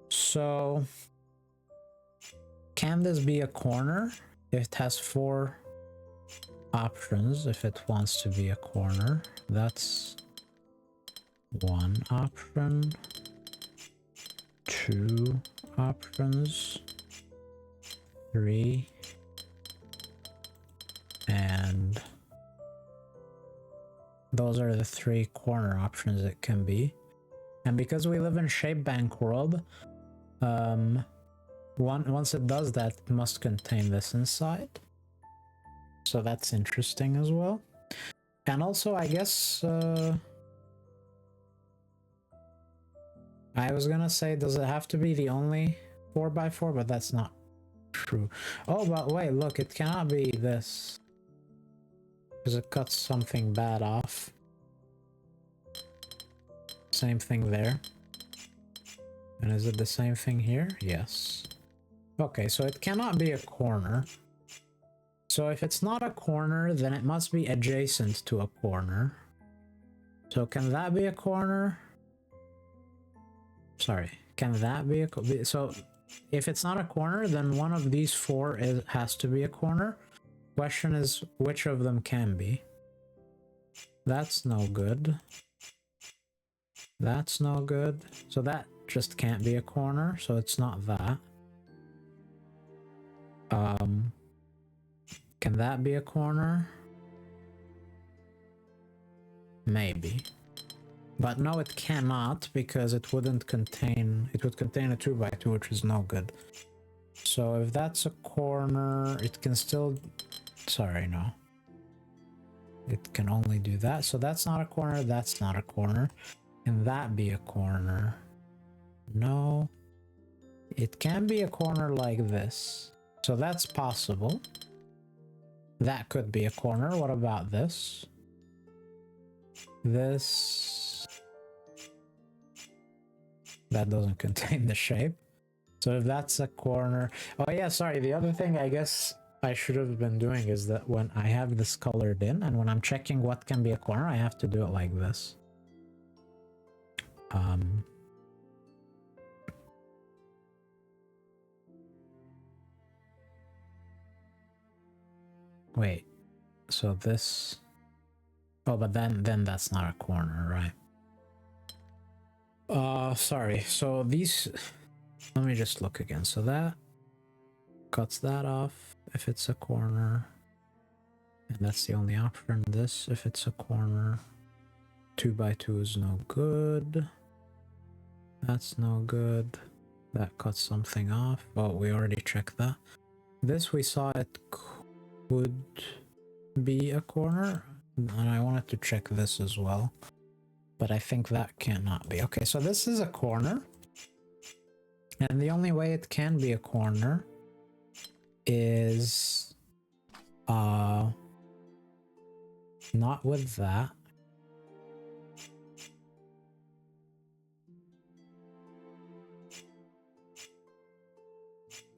So, can this be a corner? It has 4 options if it wants to be a corner. That's one option, 2 options, 3, and those are the 3 corner options it can be. And because we live in Shape Bank World, once it does that, it must contain this inside. So that's interesting as well. And also, I guess, I was gonna say, does it have to be the only 4x4? But that's not true. Oh, but wait, look, it cannot be this. Because it cuts something bad off. Same thing there. And is it the same thing here? Yes. Okay, so it cannot be a corner. So if it's not a corner, then it must be adjacent to a corner. So can that be a corner? Sorry, can that be a... So if it's not a corner, then one of these four has to be a corner. Question is, which of them can be? That's no good. That's no good. So that just can't be a corner, so it's not that. Can that be a corner? Maybe. But no, it cannot, because it wouldn't contain... It would contain a 2x2, which is no good. So if that's a corner, it can still... Sorry, no. It can only do that. So that's not a corner, that's not a corner. Can that be a corner? No. It can be a corner like this. So that's possible. That could be a corner. What about this? This... That doesn't contain the shape. So if that's a corner... Oh yeah, sorry, the other thing I guess I should have been doing is that when I have this colored in, and when I'm checking what can be a corner, I have to do it like this. Wait, so this... Oh, but then that's not a corner, right? Sorry, so these... Let me just look again. So that cuts that off if it's a corner. And that's the only option. This, if it's a corner. 2x2 is no good. That's no good. That cuts something off. Oh, we already checked that. This, we saw it could be a corner. And I wanted to check this as well. But I think that cannot be. Okay, so this is a corner. And the only way it can be a corner is not with that.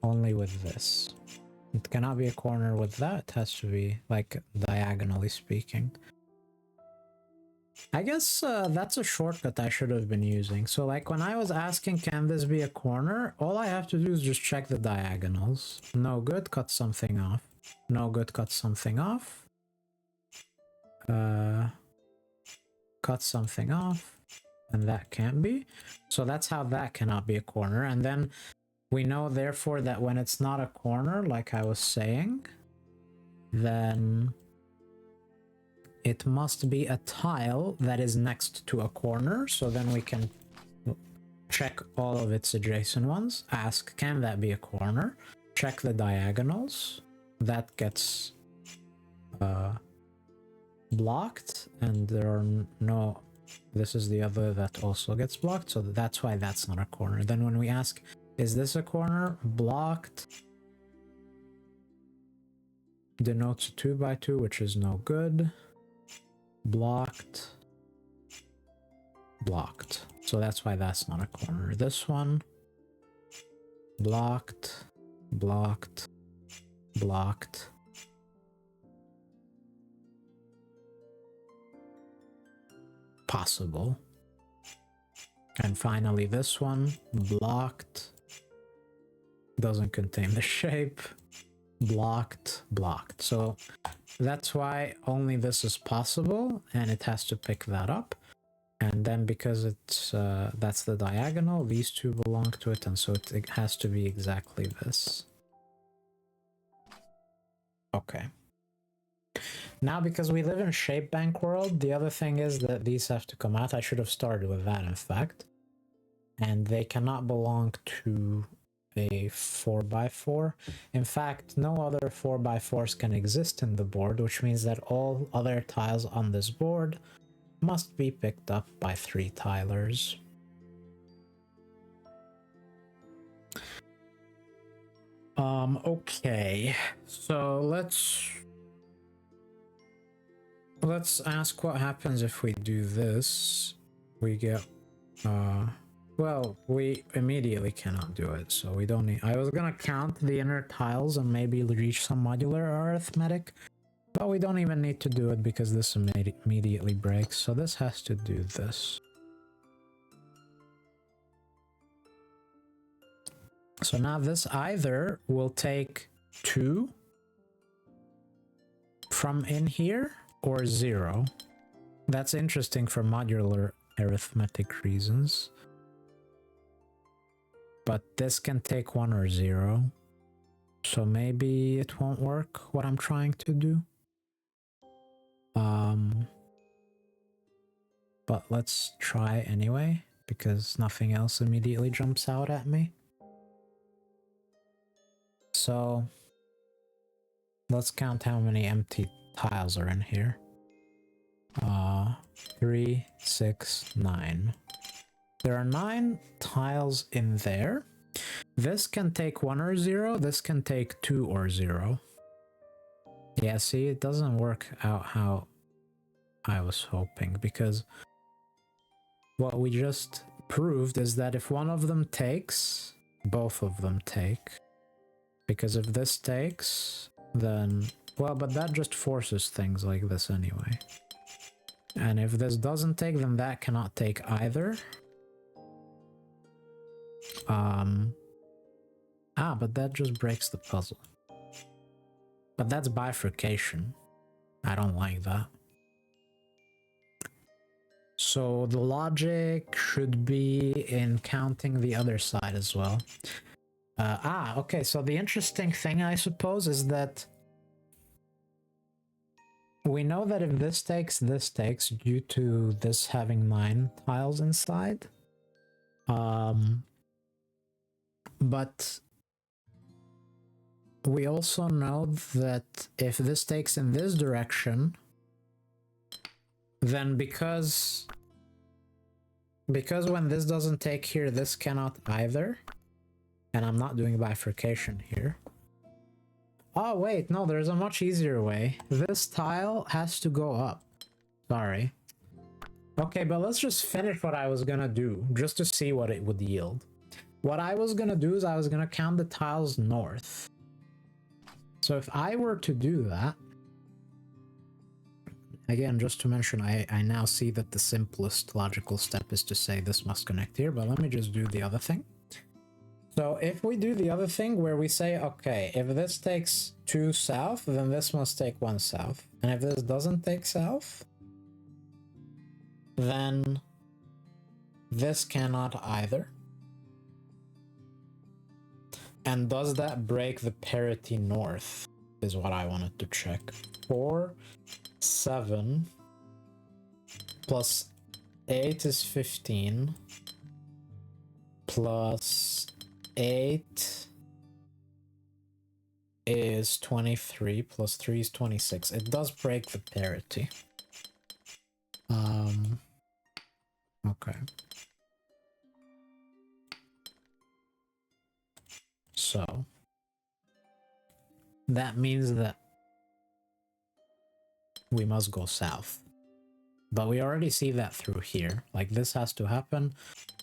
Only with this. It cannot be a corner with that. It has to be like diagonally speaking. I guess that's a shortcut I should have been using. So like when I was asking, can this be a corner? All I have to do is just check the diagonals. No good, cut something off. No good, cut something off. Cut something off. And that can't be. So that's how that cannot be a corner. And then we know therefore that when it's not a corner, like I was saying, then it must be a tile that is next to a corner. So then we can check all of its adjacent ones. Ask, can that be a corner? Check the diagonals. That gets blocked. And there are no... This is the other that also gets blocked. So that's why that's not a corner. Then when we ask, is this a corner? Blocked. Denotes a 2x2, which is no good. Blocked. Blocked. So that's why that's not a corner. This one. Blocked. Blocked. Blocked. Possible. And finally this one. Blocked. Doesn't contain the shape. Blocked. Blocked. So that's why only this is possible, and it has to pick that up. And then because it's that's the diagonal, these two belong to it, and so it has to be exactly this. Okay. Now, because we live in shape bank world, the other thing is that these have to come out. I should have started with that, in fact. And they cannot belong to a 4x4. In fact, no other 4x4s can exist in the board, which means that all other tiles on this board must be picked up by 3 tilers. Okay. So let's ask what happens if we do this. We get well, we immediately cannot do it, so we don't need. I was gonna count the inner tiles and maybe reach some modular arithmetic, but we don't even need to do it because this immediately breaks, so this has to do this. So now this either will take 2 from in here or 0. That's interesting for modular arithmetic reasons. But this can take 1 or 0. So maybe it won't work what I'm trying to do. But let's try anyway, because nothing else immediately jumps out at me. So let's count how many empty tiles are in here. 3, 6, 9. There are 9 tiles in there. This can take 1 or 0. This can take 2 or 0. Yeah, see, it doesn't work out how I was hoping, because what we just proved is that if one of them takes, both of them take. Because if this takes, then... well, but that just forces things like this anyway. And if this doesn't take, then that cannot take either. But that just breaks the puzzle. But that's bifurcation. I don't like that. So the logic should be in counting the other side as well. Okay, so the interesting thing, I suppose, is that we know that if this takes due to this having 9 tiles inside. But we also know that if this takes in this direction, then because when this doesn't take here, this cannot either. And I'm not doing bifurcation here. Oh wait, no, there's a much easier way. This tile has to go up. Sorry. Okay, but let's just finish what I was gonna do, just to see what it would yield. What I was gonna do is I was gonna count the tiles north. So if I were to do that, again, just to mention, I now see that the simplest logical step is to say this must connect here, but let me just do the other thing. So if we do the other thing where we say, okay, if this takes 2 south, then this must take 1 south. And if this doesn't take south, then this cannot either. And does that break the parity north, is what I wanted to check. 4, 7, plus 8 is 15, plus 8 is 23, plus 3 is 26. It does break the parity. Okay. So that means that we must go south. But we already see that through here. Like, this has to happen,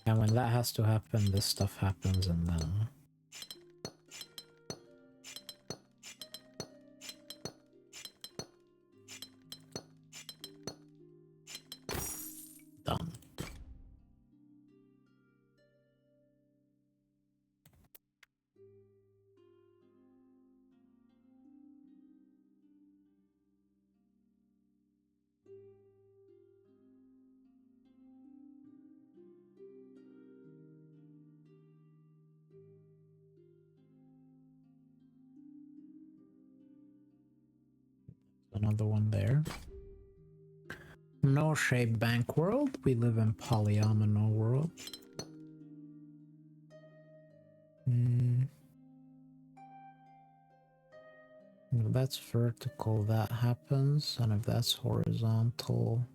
and when that has to happen, this stuff happens, and then... done. Another one there. No shape bank world. We live in Polyomino world. If that's vertical, that happens, and if that's horizontal,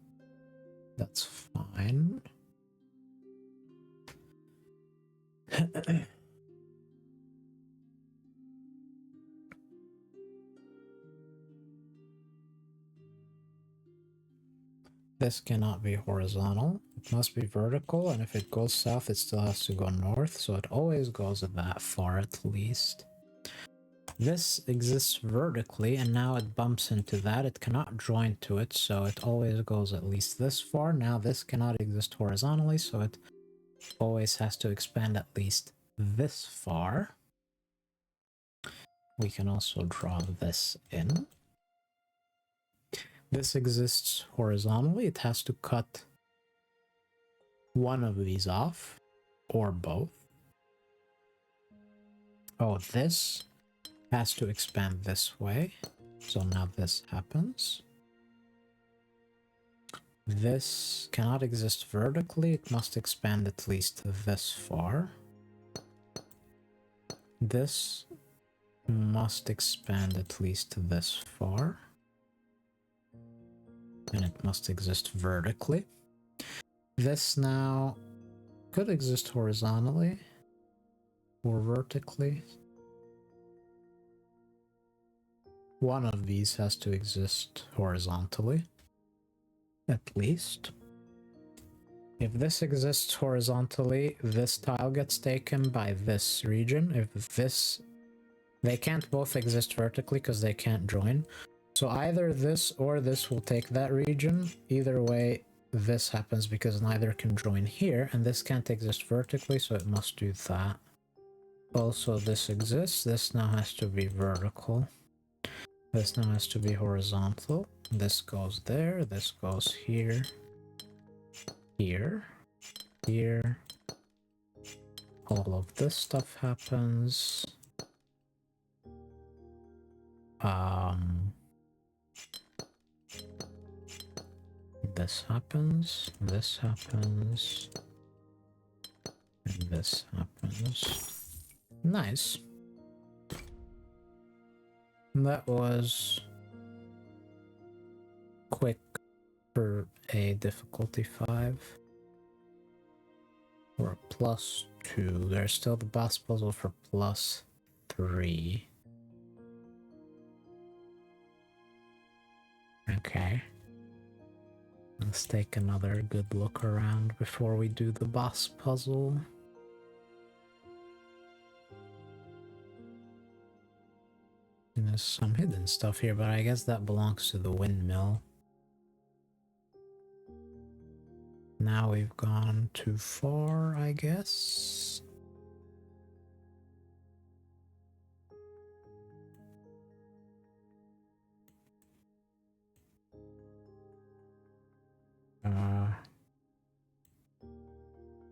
that's fine. this cannot be horizontal. It must be vertical, and if it goes south, it still has to go north, so it always goes that far at least. This exists vertically, and now it bumps into that. It cannot join to it, so it always goes at least this far. Now this cannot exist horizontally, so it always has to expand at least this far. We can also draw this in. This exists horizontally. It has to cut one of these off, or both. Oh, this has to expand this way. So now this happens. This cannot exist vertically. It must expand at least this far. This must expand at least this far. And it must exist vertically. This now could exist horizontally or vertically. One of these has to exist horizontally, at least. If this exists horizontally, this tile gets taken by this region. If this... They can't both exist vertically because they can't join. So either this or this will take that region. Either way, this happens because neither can join here, and this can't exist vertically, so it must do that. Also, this exists. This now has to be vertical. This now has to be horizontal. This goes there. This goes here. Here. Here. All of this stuff happens. This happens, this happens, and this happens. Nice. That was quick for a difficulty 5. Or a +2. There's still the boss puzzle for +3. Okay. Let's take another good look around before we do the boss puzzle. And there's some hidden stuff here, but I guess that belongs to the windmill. Now we've gone too far, I guess.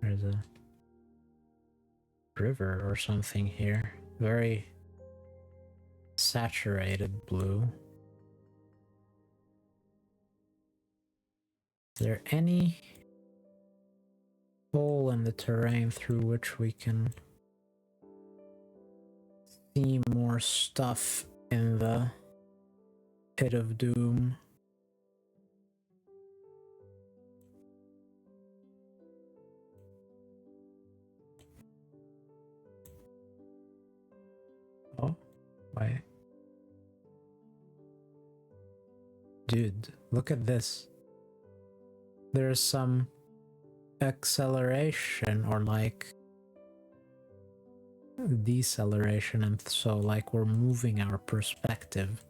There's a river or something here. Very saturated blue. Is there any hole in the terrain through which we can see more stuff in the Pit of Doom? Oh, wait. Dude, look at this. There's some acceleration or like deceleration, and so like we're moving our perspective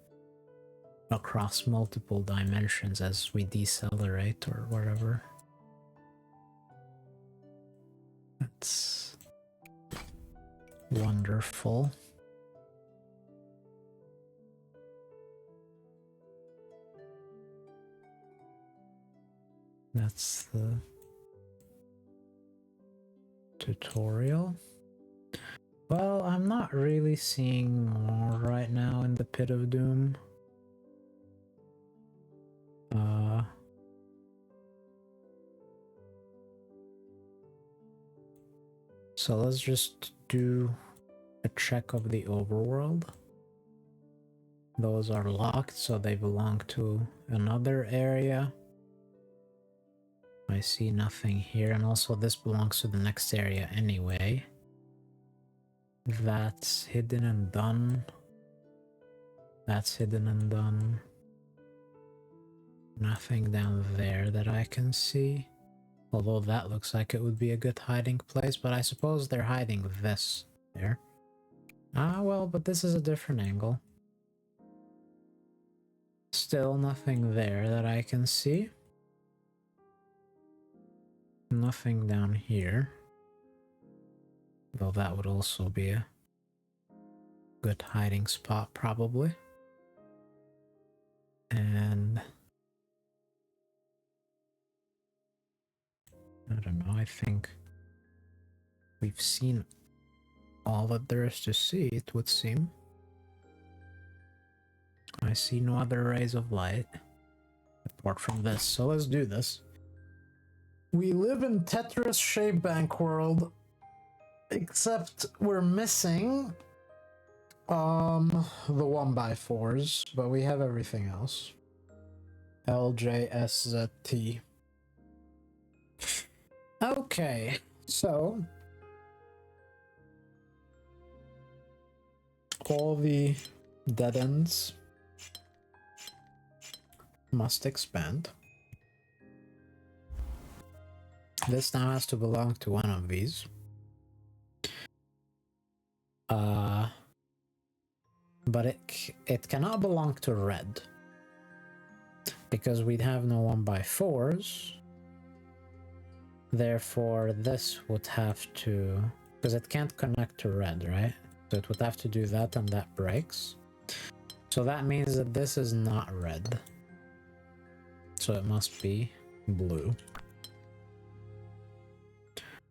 across multiple dimensions as we decelerate or whatever. That's wonderful. That's the tutorial. Well, I'm not really seeing more right now in the Pit of Doom. So let's just do a check of the overworld. Those are locked, so they belong to another area. I see nothing here, and also this belongs to the next area anyway. That's hidden and done. That's hidden and done. Nothing down there that I can see. Although that looks like it would be a good hiding place, but I suppose they're hiding this there. Ah, well, but this is a different angle. Still nothing there that I can see. Nothing down here. Though that would also be a good hiding spot, probably. And I don't know, I think we've seen all that there is to see, it would seem. I see no other rays of light apart from this, so let's do this. We live in Tetris Shape Bank world, except we're missing the 1x4s, but we have everything else. LJSZT. Okay, so all the dead ends must expand. This now has to belong to one of these. But it cannot belong to red, because we'd have no 1x4s. Therefore, this would have to, because it can't connect to red, right? So it would have to do that, and that breaks. So that means that this is not red. So it must be blue.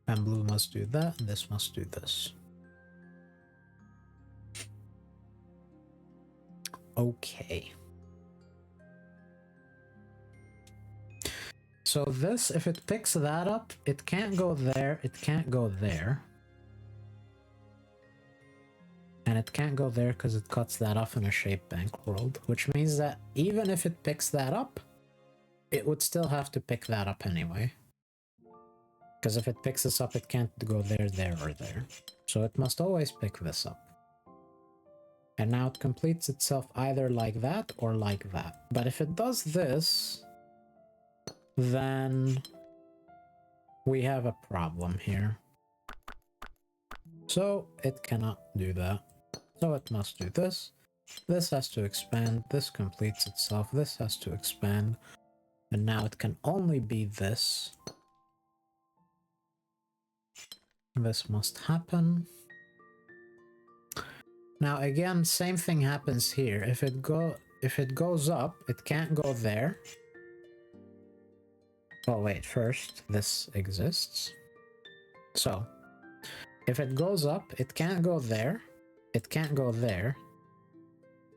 And blue must do that, and this must do this. Okay. So this, if it picks that up, it can't go there, it can't go there. And it can't go there because it cuts that off in a shape bank world, which means that even if it picks that up, it would still have to pick that up anyway. Because if it picks this up, it can't go there, there, or there. So it must always pick this up. And now it completes itself either like that or like that. But if it does this, then we have a problem here. So it cannot do that. So it must do this. This has to expand. This completes itself. This has to expand. And now it can only be this. This must happen. Now again, same thing happens here. If it goes up, it can't go there. Oh wait, first this exists. So if it goes up, it can't go there. It can't go there.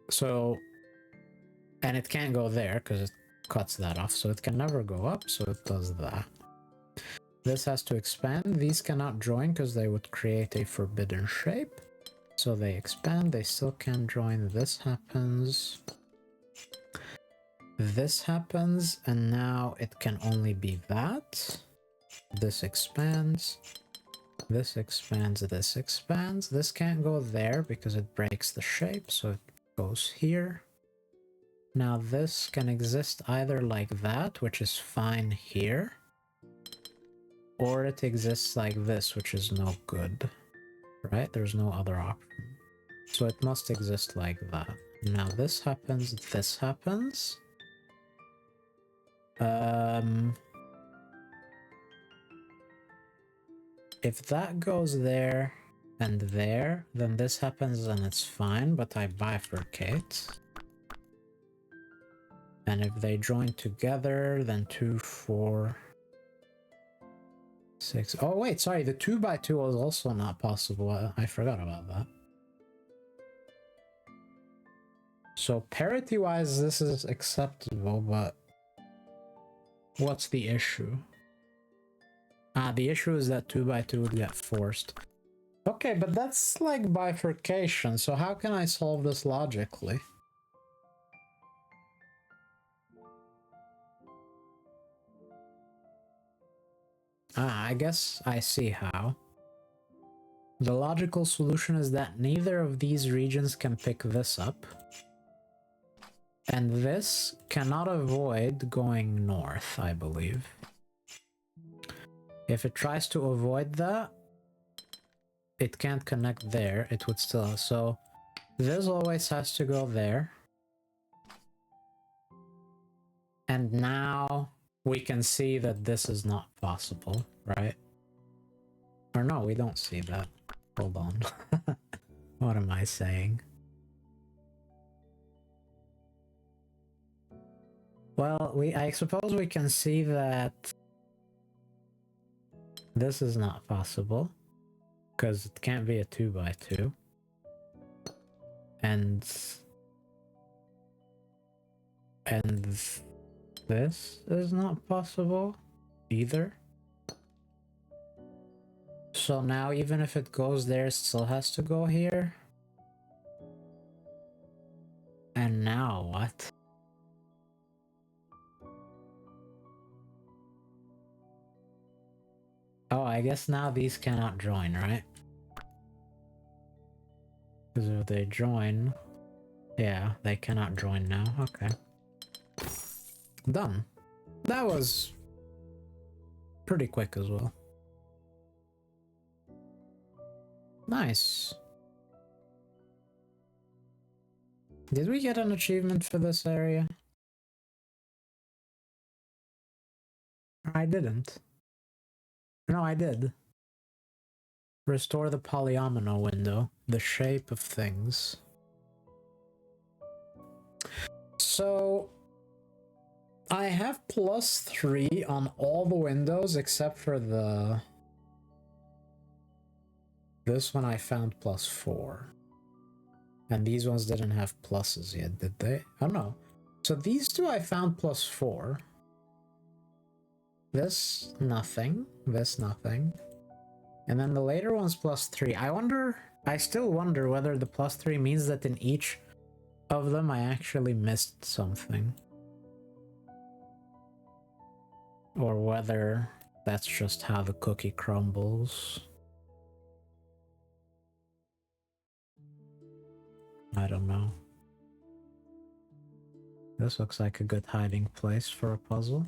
So, and it can't go there because it cuts that off. So it can never go up. So it does that. This has to expand. These cannot join because they would create a forbidden shape. So they expand, they still can't join. This happens. This happens, and now it can only be that. This expands. This expands, this expands. This can't go there because it breaks the shape, so it goes here. Now this can exist either like that, which is fine here, or it exists like this, which is no good. Right? There's no other option. So it must exist like that. Now this happens, this happens. If that goes there and there, then this happens and it's fine, but I bifurcate. And if they join together, then 2, 4, 6. Oh wait, sorry, the 2x2 was also not possible. I forgot about that. So parity-wise, this is acceptable, but what's the issue? The issue is that 2x2 would get forced. Okay, but that's like bifurcation, so how can I solve this logically? I guess I see how. The logical solution is that neither of these regions can pick this up. And this cannot avoid going north, I believe. If it tries to avoid that, it can't connect there. It would still... So this always has to go there. And now we can see that this is not possible, right? Or no, we don't see that. Hold on. What am I saying? Well, I suppose we can see that this is not possible, because it can't be a 2x2. And this is not possible either. So now even if it goes there, it still has to go here. And now what? Oh, I guess now these cannot join, right? Because if they join... Yeah, they cannot join now. Okay. Done. That was pretty quick as well. Nice. Did we get an achievement for this area? I didn't. No, I did. Restore the Polyomino window. The shape of things. So... I have +3 on all the windows except for the... This one I found +4. And these ones didn't have pluses yet, did they? Oh no. So these two I found +4. This, nothing. This, nothing. And then the later one's +3. I still wonder whether the +3 means that in each of them I actually missed something. Or whether that's just how the cookie crumbles. I don't know. This looks like a good hiding place for a puzzle.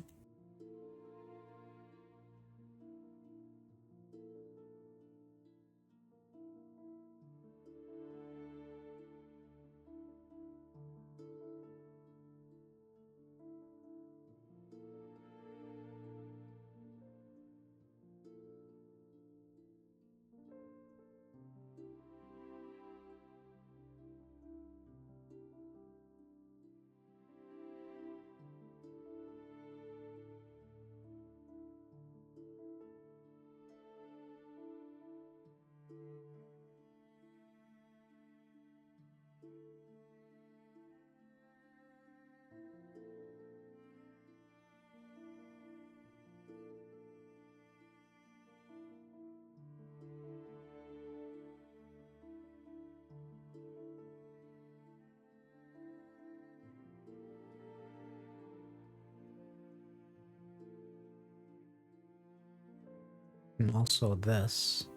And also this.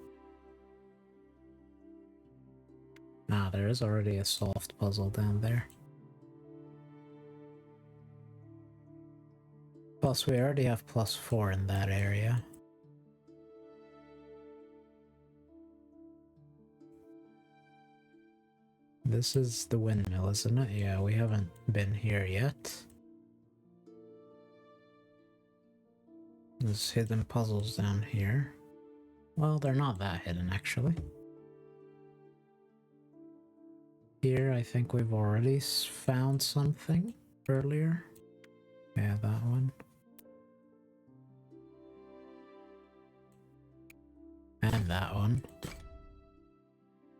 Ah, there is already a solved puzzle down there. Plus, we already have +4 in that area. This is the windmill, isn't it? Yeah, we haven't been here yet. There's hidden puzzles down here. Well, they're not that hidden, actually. Here, I think we've already found something earlier. Yeah, that one. And that one.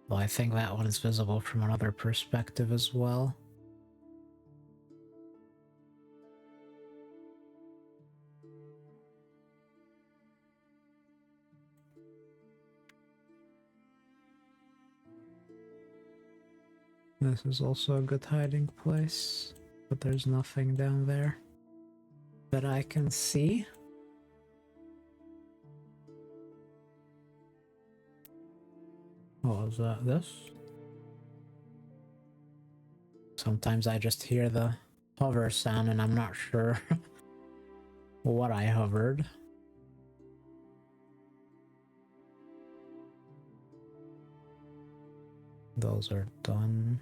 Well, I think that one is visible from another perspective as well. This is also a good hiding place, but there's nothing down there that I can see. What was that? This? Sometimes I just hear the hover sound and I'm not sure what I hovered. Those are done.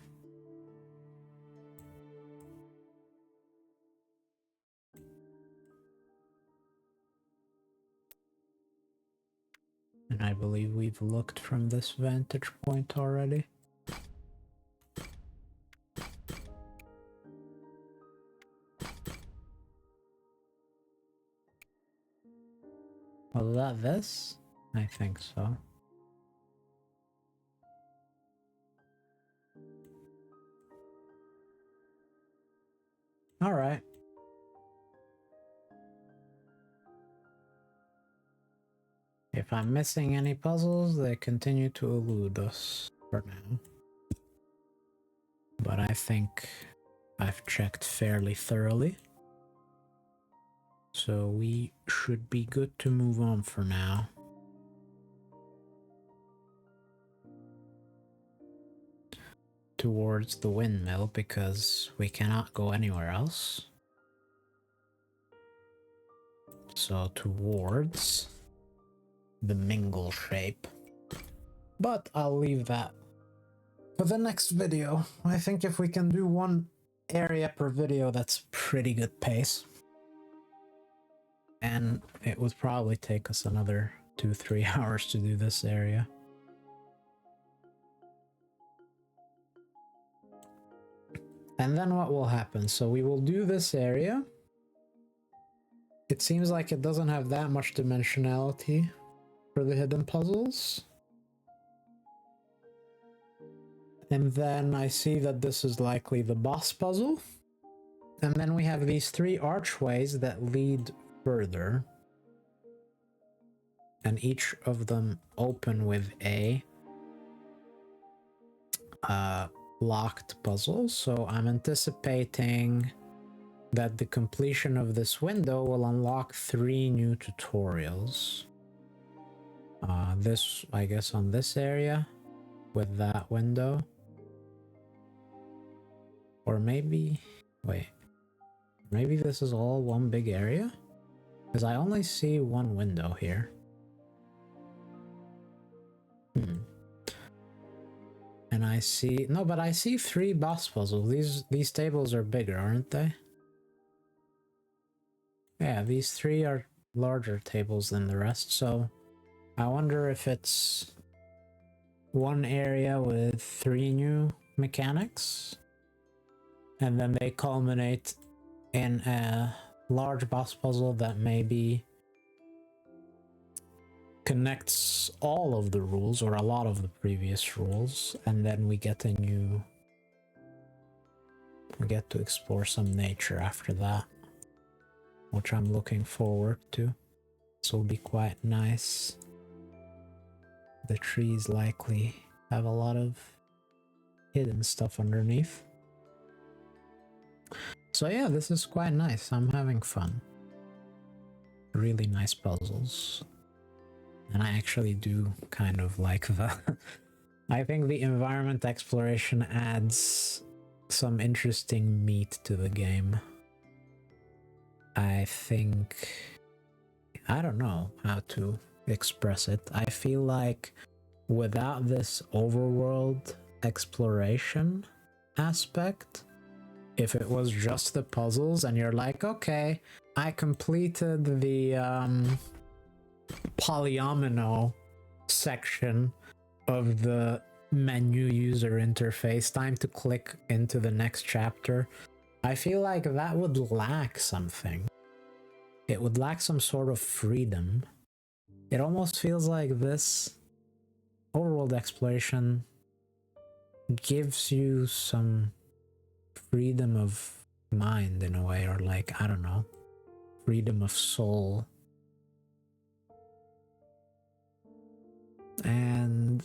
And I believe we've looked from this vantage point already. Was that this? I think so. All right. If I'm missing any puzzles, they continue to elude us for now. But I think I've checked fairly thoroughly. So we should be good to move on for now. Towards the windmill, because we cannot go anywhere else. So towards the mingle shape. But I'll leave that for the next video. I think if we can do one area per video, that's pretty good pace. And it would probably take us another 2-3 hours to do this area. And then what will happen? So we will do this area. It seems like it doesn't have that much dimensionality for the hidden puzzles. And then I see that this is likely the boss puzzle. And then we have these 3 archways that lead further. And each of them open with a locked puzzle. So I'm anticipating that the completion of this window will unlock 3 new tutorials. This, I guess, on this area with that window. Or maybe, wait, maybe this is all one big area? Because I only see one window here. And I see, no, but I see 3 boss puzzles. These tables are bigger, aren't they? Yeah, these 3 are larger tables than the rest, so I wonder if it's one area with 3 new mechanics, and then they culminate in a large boss puzzle that maybe connects all of the rules or a lot of the previous rules, and then we get to explore some nature after that, which I'm looking forward to. This will be quite nice. The trees likely have a lot of hidden stuff underneath. So yeah, this is quite nice. I'm having fun. Really nice puzzles. And I actually do kind of like the... I think the environment exploration adds some interesting meat to the game. I think... I don't know how to express it. I feel like without this overworld exploration aspect, if it was just the puzzles and you're like, okay, I completed the Polyomino section of the menu user interface, time to click into the next chapter, I feel like that would lack something. It would lack some sort of freedom. It almost feels like this overworld exploration gives you some freedom of mind in a way, or like, I don't know, freedom of soul. And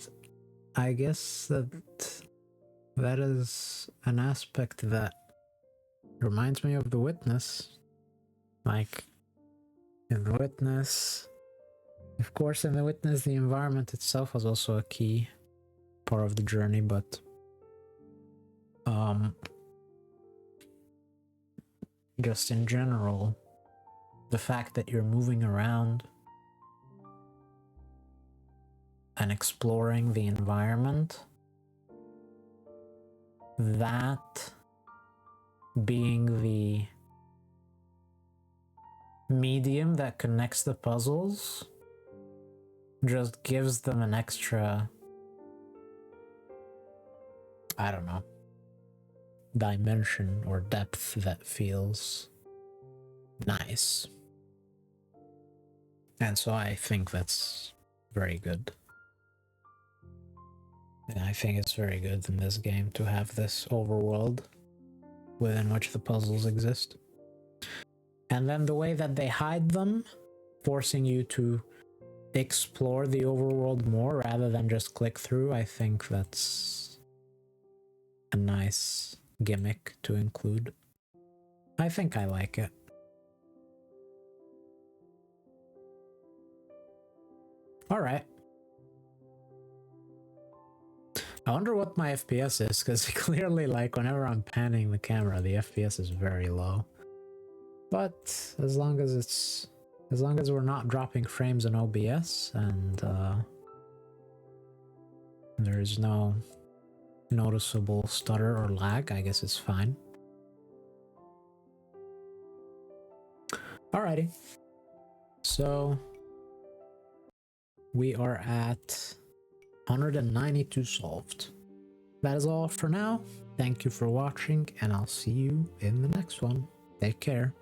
I guess that is an aspect that reminds me of The Witness. Like, in The Witness, of course, in The Witness, the environment itself was also a key part of the journey, but just in general, the fact that you're moving around and exploring the environment, that being the medium that connects the puzzles just gives them an extra, I don't know, dimension or depth that feels nice. And so I think that's very good. And I think it's very good in this game to have this overworld within which the puzzles exist. And then the way that they hide them, forcing you to explore the overworld more rather than just click through, I think that's a nice gimmick to include. I think I like it. Alright. I wonder what my FPS is, because clearly, like, whenever I'm panning the camera, the FPS is very low. But as long as we're not dropping frames in OBS and there's no noticeable stutter or lag, I guess it's fine. Alrighty. So we are at 192 solved. That is all for now. Thank you for watching, and I'll see you in the next one. Take care.